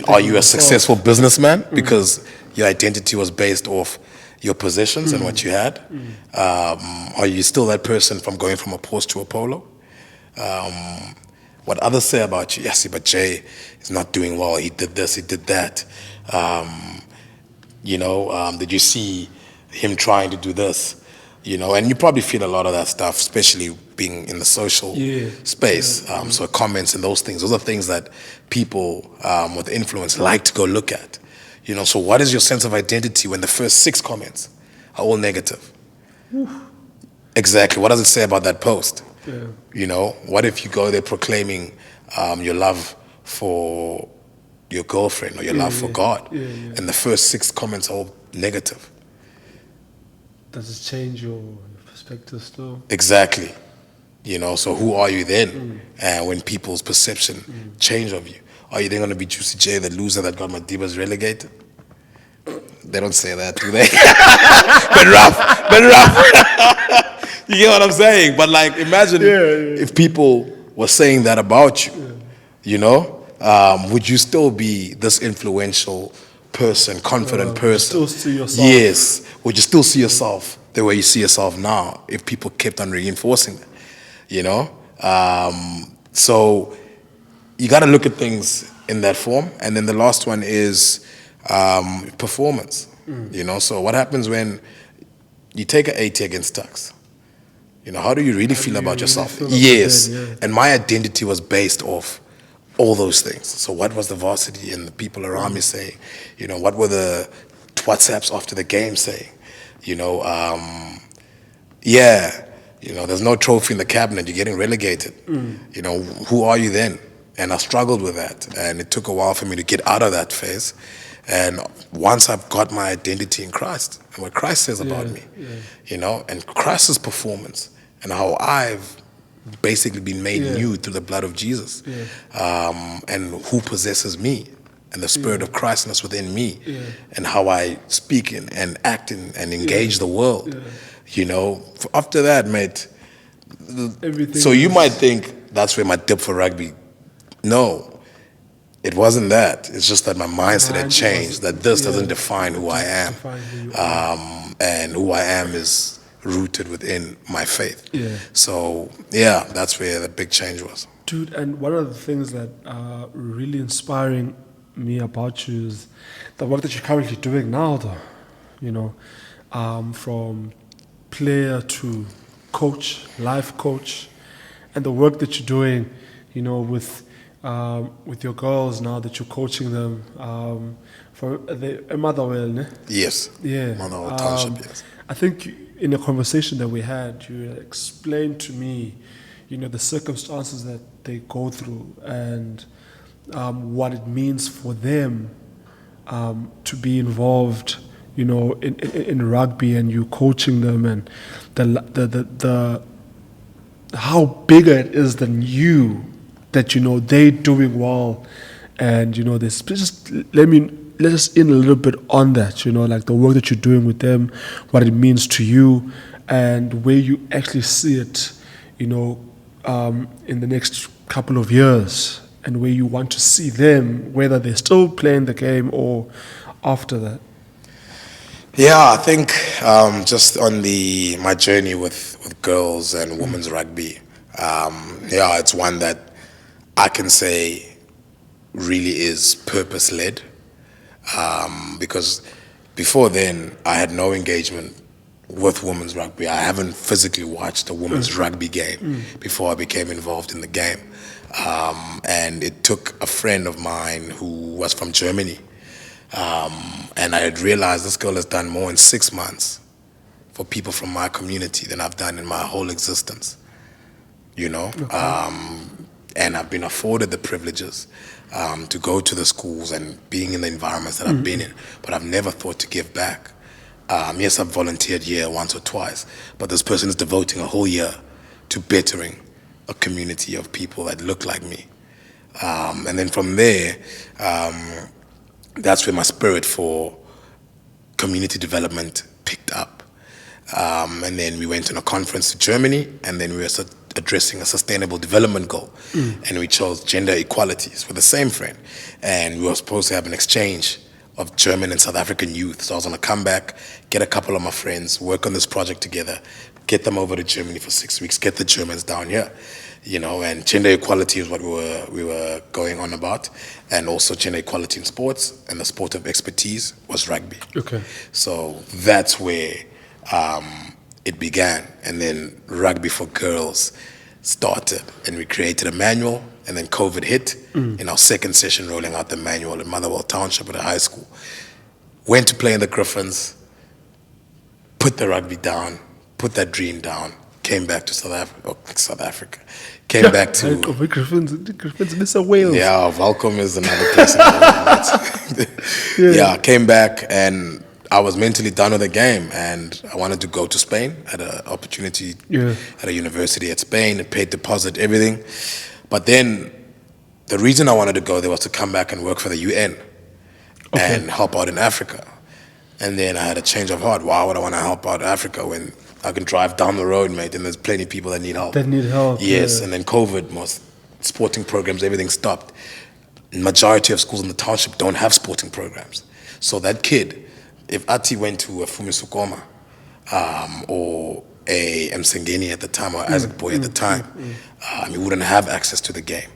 Are you a successful businessman because your identity was based off your possessions and what you had? Are you still that person from going from a Porsche to a Polo? What others say about you? Yes, but Jay is not doing well. He did this, he did that. Did you see him trying to do this? And you probably feel a lot of that stuff, especially being in the social space. So comments and those are things that people with influence like to go look at. So what is your sense of identity when the first 6 comments are all negative? Exactly. What does it say about that post? What if you go there proclaiming your love for your girlfriend or your love for God, and the first 6 comments are all negative? Does it change your perspective still? Exactly. So who are you then? When people's perception change of you? Are you then going to be Juicy J, the loser that got Madibas relegated? They don't say that, do they? but rough. You get what I'm saying? But imagine if people were saying that about you, would you still be this influential person, confident person? Still see yourself. Yes. Would you still see yourself the way you see yourself now if people kept on reinforcing that? So you got to look at things in that form. And then the last one is performance. So what happens when you take an 80 against Tucks? How do you really feel about yourself? Yes. And my identity was based off all those things. So what was the varsity and the people around me saying? What were the WhatsApps after the game saying? There's no trophy in the cabinet. You're getting relegated. Who are you then? And I struggled with that. And it took a while for me to get out of that phase. And once I've got my identity in Christ and what Christ says about me, and Christ's performance and how I've basically been made new through the blood of Jesus, and who possesses me and the Spirit of Christ that's within me, and how I speak and act and engage the world. After that, mate, everything. So you might think that's where my dip for rugby. No, it wasn't that. It's just that my mindset had changed, that this doesn't define who I am. And who I am is rooted within my faith. So, that's where the big change was. Dude, and one of the things that are really inspiring me about you is the work that you're currently doing now, though. You know, from player to coach, life coach, and the work that you're doing, you know, with your girls now that you're coaching them. For the Motherwell, ne? Yes. Yeah. Motherwell Township, yes. I think in a conversation that we had, you explained to me, you know, the circumstances that they go through and what it means for them to be involved, you know, in rugby, and you coaching them, and the how bigger it is than you, that, you know, they doing well, and, you know, this. Just let us in a little bit on that, you know, like the work that you're doing with them, what it means to you, and where you actually see it, you know, in the next couple of years, and where you want to see them, whether they're still playing the game or after that. Yeah, I think just on my journey with girls and women's rugby, yeah, it's one that I can say really is purpose-led. Because before then, I had no engagement with women's rugby. I haven't physically watched a women's rugby game before I became involved in the game. And it took a friend of mine who was from Germany. And I had realized this girl has done more in 6 months for people from my community than I've done in my whole existence. You know? Okay. And I've been afforded the privileges to go to the schools and being in the environments that I've been in, but I've never thought to give back. Yes, I've volunteered here once or twice, but this person is devoting a whole year to bettering a community of people that look like me. And then from there, that's where my spirit for community development picked up. And then we went on a conference to Germany, and then we were addressing a sustainable development goal. And we chose gender equalities with the same friend. And we were supposed to have an exchange of German and South African youth. So I was going to come back, get a couple of my friends, work on this project together, get them over to Germany for 6 weeks, get the Germans down here. You know, and gender equality is what we were going on about, and also gender equality in sports, and the sport of expertise was rugby. Okay. So that's where it began, and then Rugby for Girls started, and we created a manual, and then COVID hit. In our second session rolling out the manual in Motherwell Township at a high school. Went to play in the Griffins, put the rugby down, put that dream down, came back to South Africa. Came back to Griffins, Mr. Wales. Yeah, Valcom is another place. Yeah, came back, and I was mentally done with the game, and I wanted to go to Spain. Had an opportunity at a university at Spain, and paid deposit, everything. But then the reason I wanted to go there was to come back and work for the UN and help out in Africa. And then I had a change of heart. Why would I want to help out Africa when I can drive down the road, mate, and there's plenty of people that need help. Yes, and then COVID, most sporting programs, everything stopped. Majority of schools in the township don't have sporting programs. So that kid, if Athi went to a Fumisukoma or a Msengeni at the time, or Isaac Boy at the time, he wouldn't have access to the game.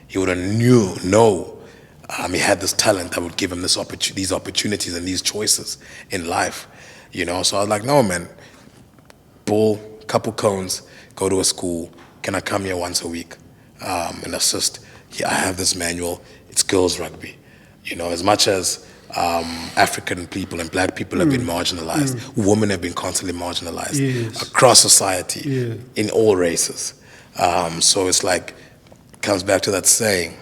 He wouldn't know he had this talent that would give him these opportunities and these choices in life. You know, so I was like, no, man. Ball, couple cones, go to a school. Can I come here once a week and assist? Yeah, I have this manual. It's girls rugby. You know, as much as African people and black people have been marginalized, women have been constantly marginalized across society in all races. So it's like, comes back to that saying,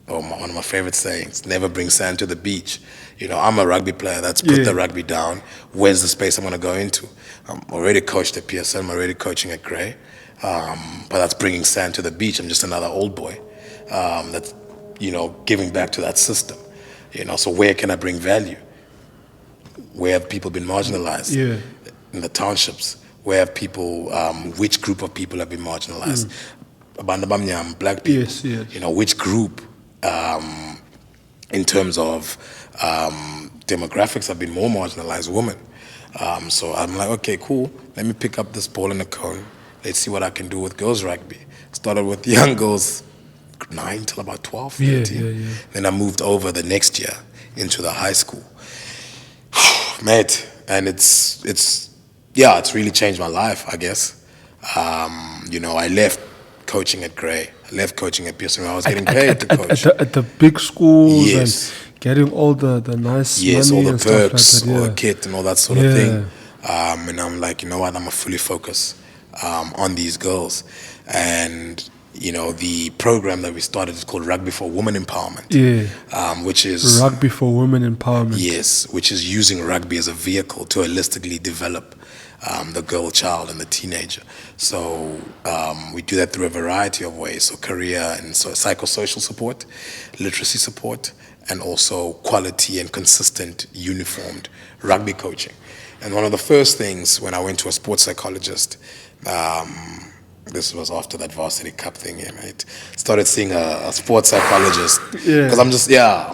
one of my favorite sayings, never bring sand to the beach. You know, I'm a rugby player that's put the rugby down. Where's the space I'm going to go into? I'm already coached at PSL, I'm already coaching at Grey. But that's bringing sand to the beach. I'm just another old boy that's, you know, giving back to that system. You know, so where can I bring value? Where have people been marginalized? In the townships. Where have people, which group of people have been marginalized? Abandabamnyam, black people. You know, which group in terms of demographics have been more marginalized? Women. So I'm like, okay, cool. Let me pick up this ball and a cone. let's see what I can do with girls rugby. Started with young girls, 9 till about 12, 13. Then I moved over the next year into the high school. Mate, and it's really changed my life, I guess. I left coaching at Grey. I left coaching at Pearson. I was getting paid to coach. At the big schools, yes. And getting all the nice money all the and perks, stuff like that, all the kit and all that sort of thing. And I'm like, you know what, I'm going to fully focus on these girls. And, the program that we started is called Rugby for Women Empowerment. Which is... Rugby for Women Empowerment. Yes, which is using rugby as a vehicle to holistically develop the girl child and the teenager. So we do that through a variety of ways. So career and psychosocial support, literacy support, and also quality and consistent uniformed rugby coaching. And one of the first things when I went to a sports psychologist, this was after that varsity cup thing, mate. Started seeing a sports psychologist because I'm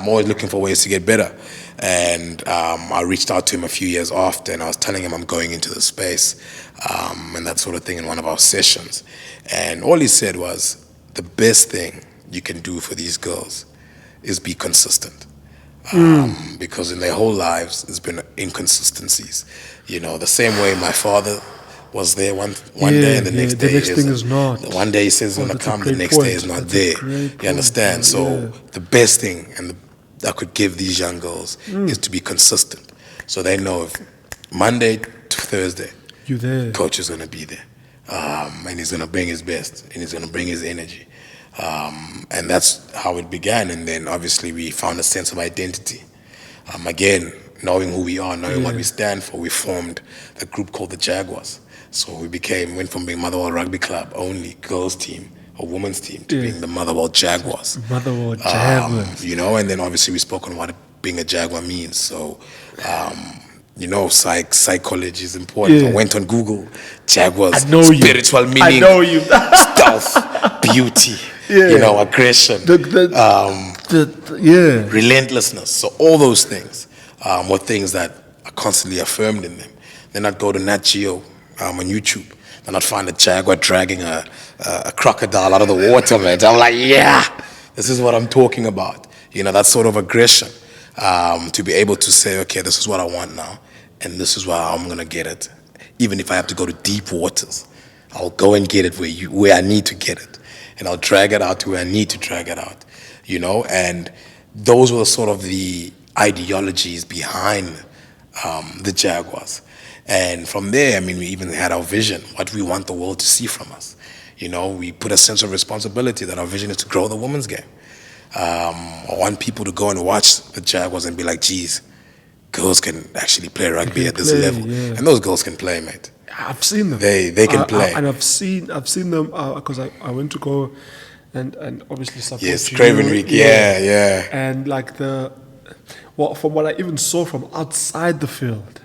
always looking for ways to get better. And I reached out to him a few years after, and I was telling him I'm going into the space and that sort of thing in one of our sessions. And all he said was, the best thing you can do for these girls is be consistent. Because in their whole lives, there's been inconsistencies. The same way my father was there one day, and the next day is not. One day he says he's going to come, the next day is not there. You understand? So the best thing I could give these young girls is to be consistent. So they know if Monday to Thursday, you're there. Coach is going to be there. And he's going to bring his best, and he's going to bring his energy. And that's how it began. And then obviously we found a sense of identity. Again, knowing who we are, knowing what we stand for, we formed a group called the Jaguars. So we went from being Motherwell Rugby Club, only girls team or women's team, to being the Motherwell Jaguars. Motherwell Jaguars. And then obviously we spoke on what being a Jaguar means. So, psychology is important. I went on Google, Jaguars, spiritual meaning, I know you. stealth, beauty, aggression, relentlessness. So all those things were things that are constantly affirmed in them. Then I'd go to Nat Geo on YouTube, and I'd find a jaguar dragging a crocodile out of the water, man. I'm like, this is what I'm talking about. That sort of aggression, to be able to say, okay, this is what I want now, and this is why I'm going to get it. Even if I have to go to deep waters, I'll go and get it where I need to get it. And I'll drag it out to where I need to drag it out, And those were sort of the ideologies behind the Jaguars. And from there, we even had our vision, what we want the world to see from us. We put a sense of responsibility that our vision is to grow the women's game. I want people to go and watch the Jaguars and be like, geez, girls can actually play rugby at this level. Yeah. And those girls can play, mate. I've seen them. They can play. And I've seen them because I went to go and obviously support you. Yes, Craven Week, yeah. And from what I even saw from outside the field,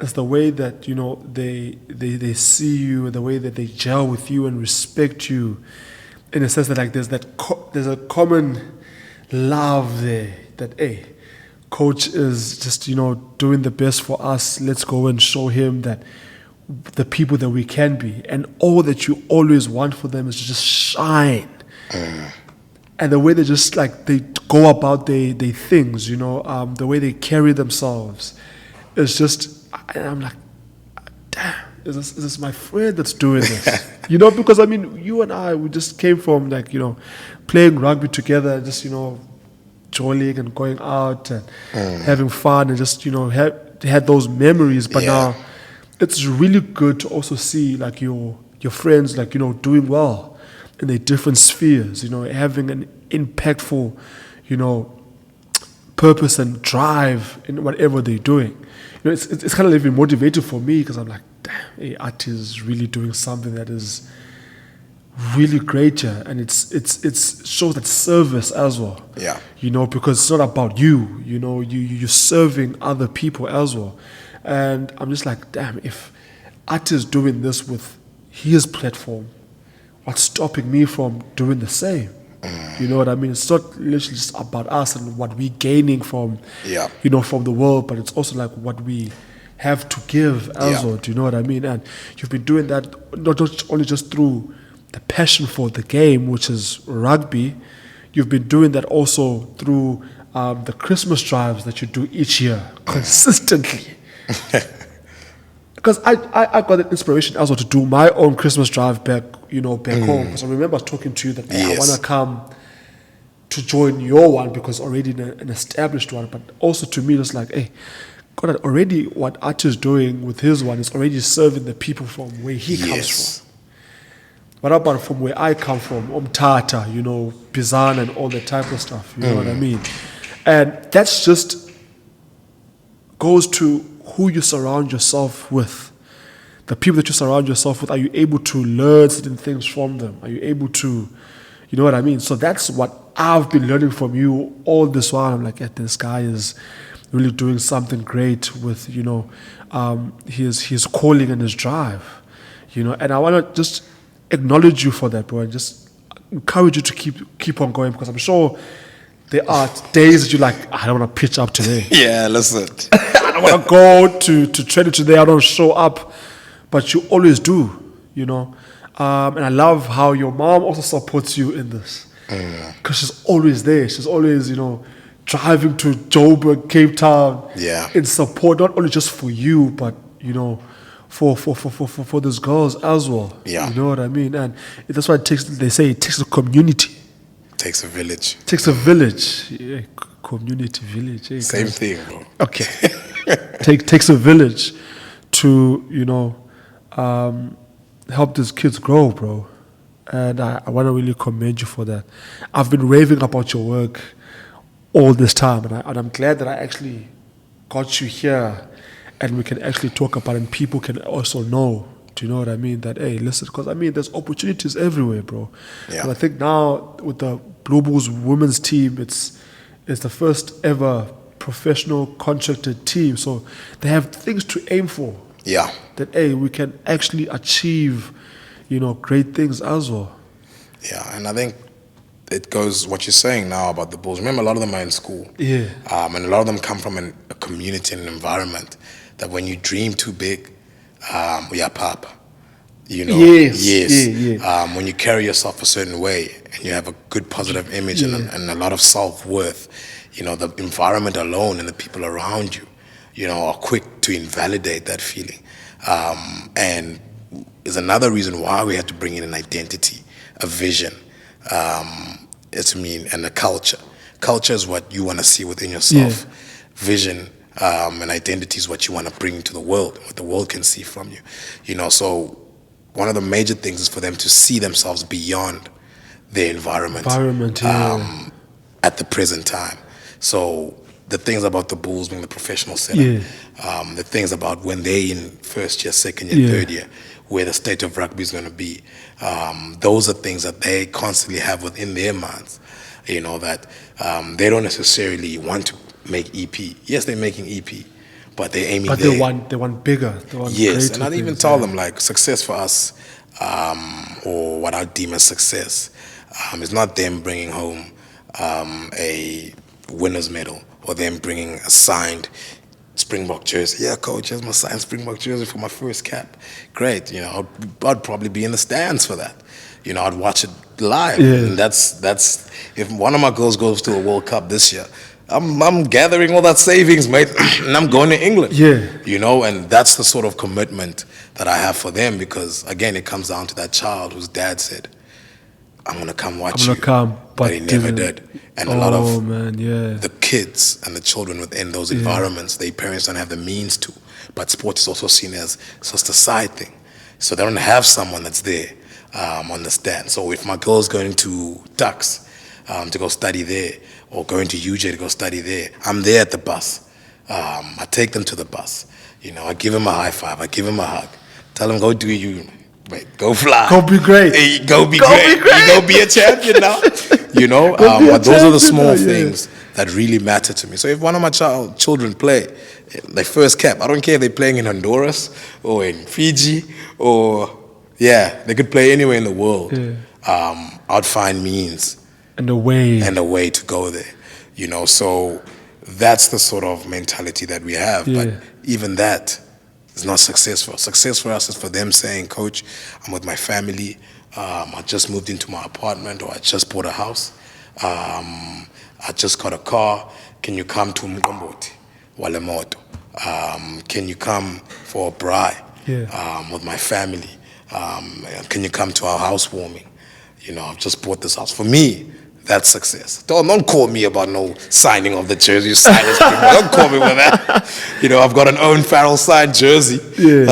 is the way that they see you, the way that they gel with you and respect you, in a sense that there's a common love there that coach is just doing the best for us. Let's go and show him that the people that we can be, and all that you always want for them is to just shine. And the way they just they go about their things, the way they carry themselves, is just. And I'm like, damn, is this my friend that's doing this? Because you and I, we just came from playing rugby together, just jollying and going out and having fun and just had those memories. But now it's really good to also see your friends doing well in their different spheres, having an impactful purpose and drive in whatever they're doing. It's kind of even motivated for me, because I'm like, damn, Athi is really doing something that is really great here, and it shows that service as well. Yeah. Because it's not about you. You're serving other people as well, and I'm just like, damn, if Athi is doing this with his platform, what's stopping me from doing the same? You know what I mean? It's not literally just about us and what we're gaining from, from the world, but it's also what we have to give as well. Do you know what I mean? And you've been doing that not only just through the passion for the game, which is rugby. You've been doing that also through the Christmas drives that you do each year consistently. Because I got that inspiration as well to do my own Christmas drive back home. Because I remember talking to you that I want to come to join your one because already an established one. But also to me, it's like, hey, God, already what Athi is doing with his one is already serving the people from where he comes from. What about from where I come from, Umtata, Bizana and all that type of stuff, you know what I mean? And that's just goes to who you surround yourself with. The people that you surround yourself with, are you able to learn certain things from them? Are you able to, you know what I mean? So that's what I've been learning from you all this while. I'm like, this guy is really doing something great with, his calling and his drive, and I want to just acknowledge you for that, bro, and just encourage you to keep on going, because I'm sure there are days that you're like, I don't want to pitch up today. Yeah, listen. I don't want to go to training today. I don't show up, but you always do, And I love how your mom also supports you in this, because she's always there. She's always, driving to Joburg, Cape Town, in support, not only just for you, but for those girls as well. Yeah. You know what I mean? And that's why they say it takes a community. Takes a village. Takes a village. Yeah, community, village. Yeah, same thing, bro. Okay. Takes a village to, help these kids grow, bro. And I want to really commend you for that. I've been raving about your work all this time, and I'm glad that I actually got you here and we can actually talk about it, and people can also know, do you know what I mean? That, hey, listen, because there's opportunities everywhere, bro. Yeah. And I think now with the Blue Bulls women's team, it's the first ever professional contracted team. So they have things to aim for. Yeah. That, hey, we can actually achieve, great things as well. Yeah, and I think it goes what you're saying now about the Bulls. Remember, a lot of them are in school. Yeah. And a lot of them come from a community and an environment that when you dream too big, we are pop. Yes. Yeah. When you carry yourself a certain way and you have a good positive image and a lot of self-worth, the environment alone and the people around you, are quick to invalidate that feeling. And is another reason why we had to bring in an identity, a vision, and a culture. Culture is what you want to see within yourself. Yeah. Vision and identity is what you want to bring to the world, what the world can see from you. So one of the major things is for them to see themselves beyond their environment. At the present time. So the things about the Bulls being the professional setup, the things about when they're in first year, second year, third year, where the state of rugby is going to be, those are things that they constantly have within their minds. That they don't necessarily want to make EP. Yes, they're making EP, but they're aiming. But they want bigger. They want yes, and I even tell them, like, success for us, or what I deem as success, is not them bringing home a winner's medal or them bringing a signed Springbok jersey. Yeah, coach, here's my signed Springbok jersey for my first cap. Great, I'd probably be in the stands for that. I'd watch it live. Yeah. And that's if one of my girls goes to a World Cup this year, I'm gathering all that savings, mate, and I'm going to England. Yeah. And that's the sort of commitment that I have for them, because again, it comes down to that child whose dad said, I'm gonna come watch you. But he never did. And a lot of the kids and the children within those environments, their parents don't have the means to. But sports is also seen as just a side thing. So they don't have someone that's there on the stand. So if my girl's going to Tux to go study there, or going to UJ to go study there, I'm there at the bus. I take them to the bus. I give them a high five. I give them a hug. Tell them, go do you. Wait, go fly. Go be great. Hey, go be great. You go be a champion now. But those are the small things that really matter to me. So if one of my children play their first cap, I don't care if they're playing in Honduras or in Fiji or, they could play anywhere in the world. Yeah. I'd find means and a way to go there. So that's the sort of mentality that we have. Yeah. But even that is not successful. Success for us is for them saying, Coach, I'm with my family. I just moved into my apartment, or I just bought a house. I just got a car. Can you come to Mkomboti, Walemoto? Can you come for a braai with my family? Can you come to our housewarming? You know, I've just bought this house. For me, that's success. Don't call me about no signing of the jersey. Don't call me with that. You know, I've got an own Farrell signed jersey. There's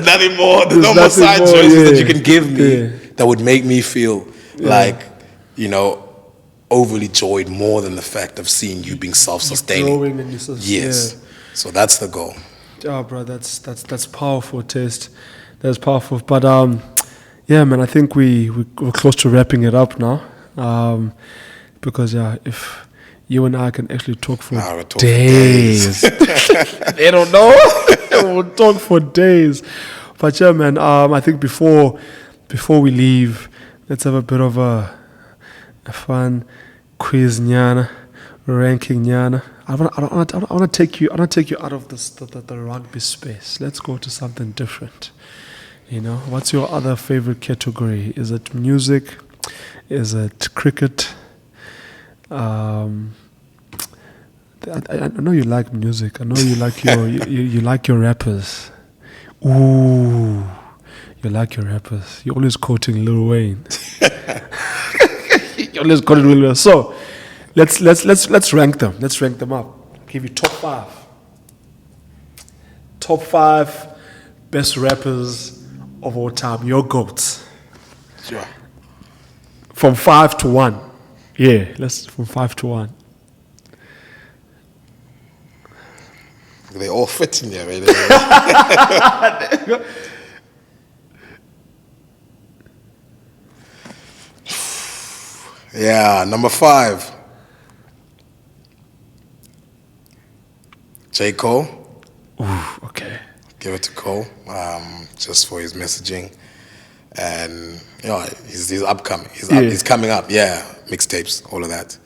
nothing more. There's no more signed jerseys that you can give me that would make me feel like, you know, overly joyed more than the fact of seeing you being self-sustaining. Yes. So that's the goal. Oh, bro, that's powerful, Taste. That's powerful. But yeah, man, I think we're close to wrapping it up now. Because if you and I can actually talk for days. They don't know. We'll talk for days. But yeah, man, I think before we leave, let's have a bit of a fun quiz nyana, ranking nyana. I want to take you out of the rugby space. Let's go to something different. You know, what's your other favorite category? Is it music? Is it cricket? I know you like music. I know you like you like your rappers. Ooh, you like your rappers. You're always quoting Lil Wayne. You're always quoting Lil Wayne. So let's rank them. Let's rank them up. I'll give you top 5. Top 5 best rappers of all time. Your GOATs. Sure. From 5 to 1. Yeah, from 5 to 1. They all fit in there, right? Yeah, number 5. J. Cole. Ooh, okay. Give it to Cole, just for his messaging. And, you know, he's upcoming. He's coming up, yeah. Mixtapes, all of that.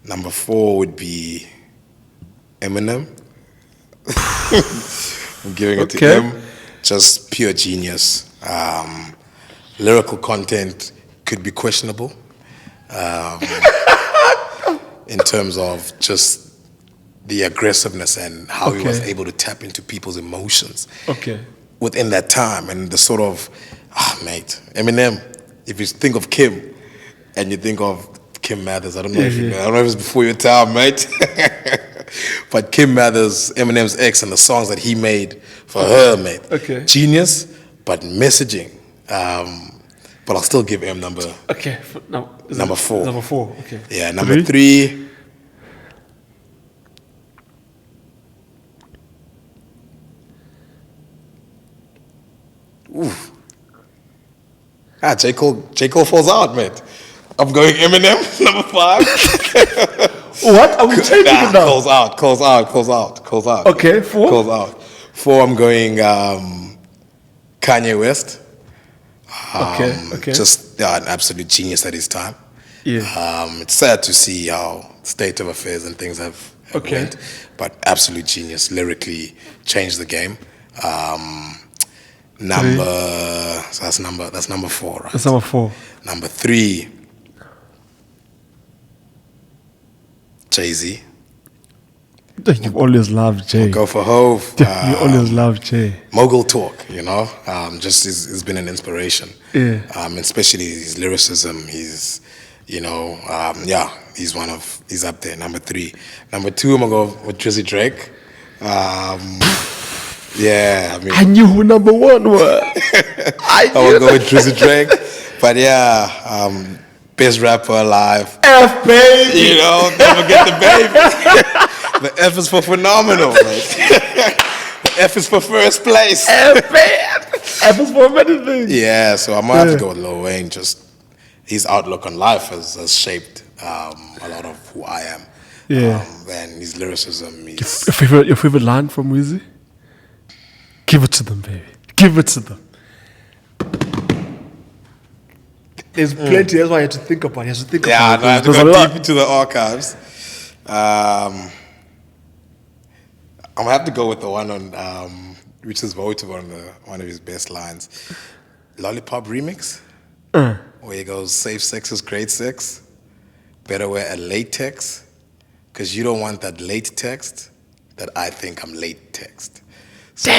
Number 4 would be Eminem. I'm giving it to him. Just pure genius. Lyrical content could be questionable in terms of just the aggressiveness and how he was able to tap into people's emotions within that time, and the sort of, mate, Eminem, if you think of Kim and you think of Kim Mathers, I don't know if you know, I don't know if it's before your time, mate. But Kim Mathers, Eminem's ex, and the songs that he made for her, mate. Genius, but messaging. But I'll still give him number 4. Number 4, okay. Yeah, number 3. Ooh. J. Cole falls out, mate. I'm going Eminem, number 5. What? Are we changing it now? Calls out. Okay, 4? Calls out. 4, I'm going Kanye West. Okay. Just an absolute genius at his time. Yeah. It's sad to see how state of affairs and things have went, but absolute genius. Lyrically changed the game. That's number 4, right? That's number 4. Number 3, Jay-Z. You've always loved Jay. I'll go for Hove. You always loved Jay. Mogul talk, you know. Just he's been an inspiration. Yeah. Especially his lyricism. He's, you know, he's up there. Number 3. Number 2, I'm gonna go with Drizzy Drake. Yeah, I mean, I knew who number 1 was. I would go with Drizzy Drake, but yeah, best rapper alive. F baby, you know, never get the baby. The F is for phenomenal. The F is for first place. F is for many things. Yeah, so I might have to go with Lil Wayne. Just his outlook on life has shaped a lot of who I am. Yeah, and his lyricism. Your favorite line from Weezy? Give it to them, baby. Give it to them. There's plenty. That's why I had to think about it. I have to go deep into the archives. I'm gonna have to go with the one on which is voted one of his best lines. Lollipop remix, where he goes, "Safe sex is great sex. Better wear a latex, because you don't want that late text that I think I'm late text." So,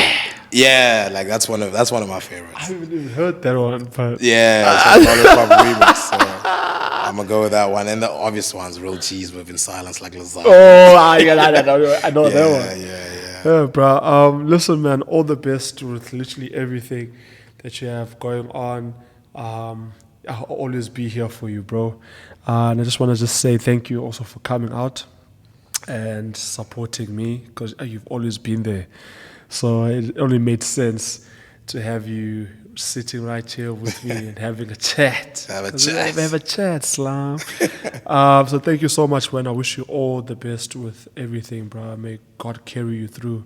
yeah, like that's one of my favorites. I haven't even heard that one, but Yeah, it's a Lollipop remix. So I'm gonna go with that one, and the obvious one's Real Cheese within silence like lasagna. oh, I know that Yeah, one. yeah. Yeah, bro. Listen, man. All the best with literally everything that you have going on. I'll always be here for you, bro. And I just want to say thank you also for coming out and supporting me, because you've always been there. So it only made sense to have you sitting right here with me and having a chat. Have a chat. Have a chat, Slam. So thank you so much, man. I wish you all the best with everything, bro. May God carry you through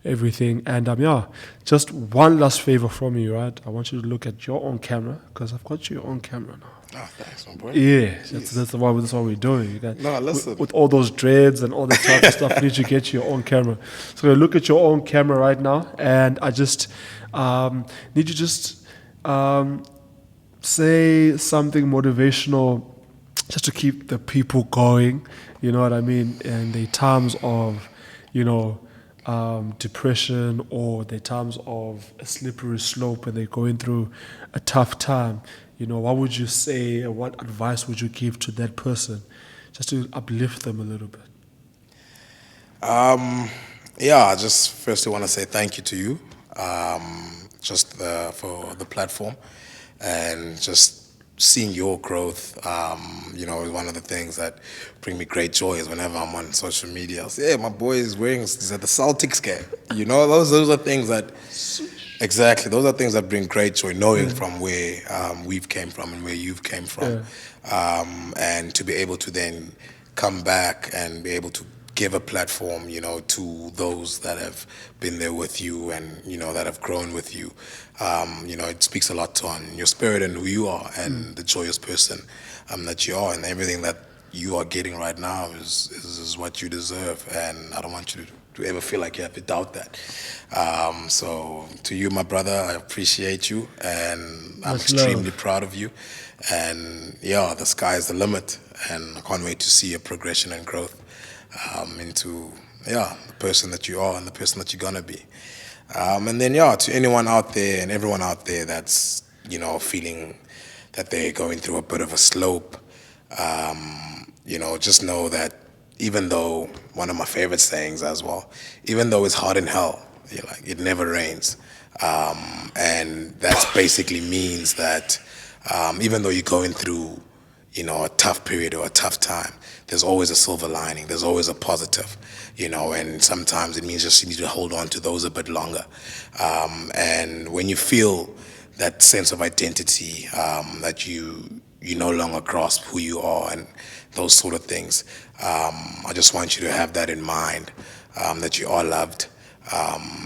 everything. And yeah, just one last favor from you, right? I want you to look at your own camera, because I've got your own camera now. Oh, thanks, my boy. Yeah, that's what we're doing. You got, No, listen. with all those dreads and all the type of stuff, you need to get your own camera. So you look at your own camera right now, and I just need you just say something motivational, just to keep the people going. You know what I mean? In the times of, depression, or the times of a slippery slope and they're going through a tough time. What would you say, or what advice would you give to that person, just to uplift them a little bit? Yeah, I just firstly want to say thank you to you, for the platform, and just seeing your growth. Is one of the things that bring me great joy is whenever I'm on social media, I'll say, "Hey, my boy he's at the Celtics game." Those are things that. Exactly. Those are things that bring great joy, knowing from where we've came from and where you've came from. And to be able to then come back and be able to give a platform, to those that have been there with you and, that have grown with you. It speaks a lot on your spirit and who you are and the joyous person that you are, and everything that you are getting right now is what you deserve. And I don't want you to ever feel like you have to doubt that. So to you, my brother, I appreciate you, and I'm extremely proud of you. And yeah, the sky is the limit, and I can't wait to see your progression and growth into the person that you are and the person that you're gonna be. And then to anyone out there and everyone out there that's feeling that they're going through a bit of a slope, just know that even though, one of my favorite sayings as well, even though it's hot in hell, it never rains. And that basically means that even though you're going through, a tough period or a tough time, there's always a silver lining. There's always a positive, and sometimes it means just you need to hold on to those a bit longer. And when you feel that sense of identity, that you no longer grasp who you are and those sort of things, I just want you to have that in mind, that you are loved,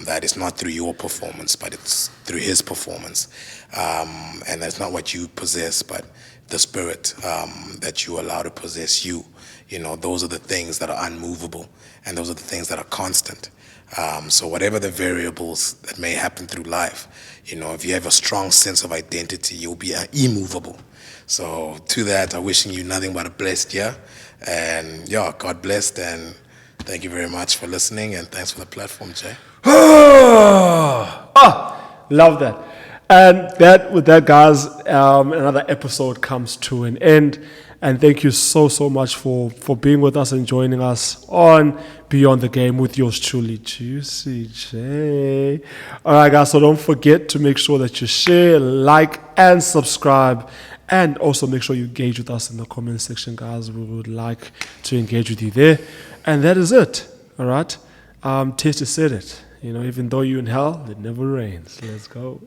that it's not through your performance, but it's through his performance, and that's not what you possess, but the spirit that you allow to possess you. Those are the things that are unmovable, and those are the things that are constant. So whatever the variables that may happen through life, if you have a strong sense of identity, you'll be immovable. So to that, I'm wishing you nothing but a blessed year. And God bless, and thank you very much for listening, and thanks for the platform, Jay. Love that. And with that, guys, another episode comes to an end. And thank you so much for being with us and joining us on Beyond the Game with yours truly, Juicy J. All right, guys, so don't forget to make sure that you share, like, and subscribe. And also make sure you engage with us in the comment section, guys. We would like to engage with you there. And that is it, all right? Tasty said it. Even though you're in hell, it never rains. Let's go.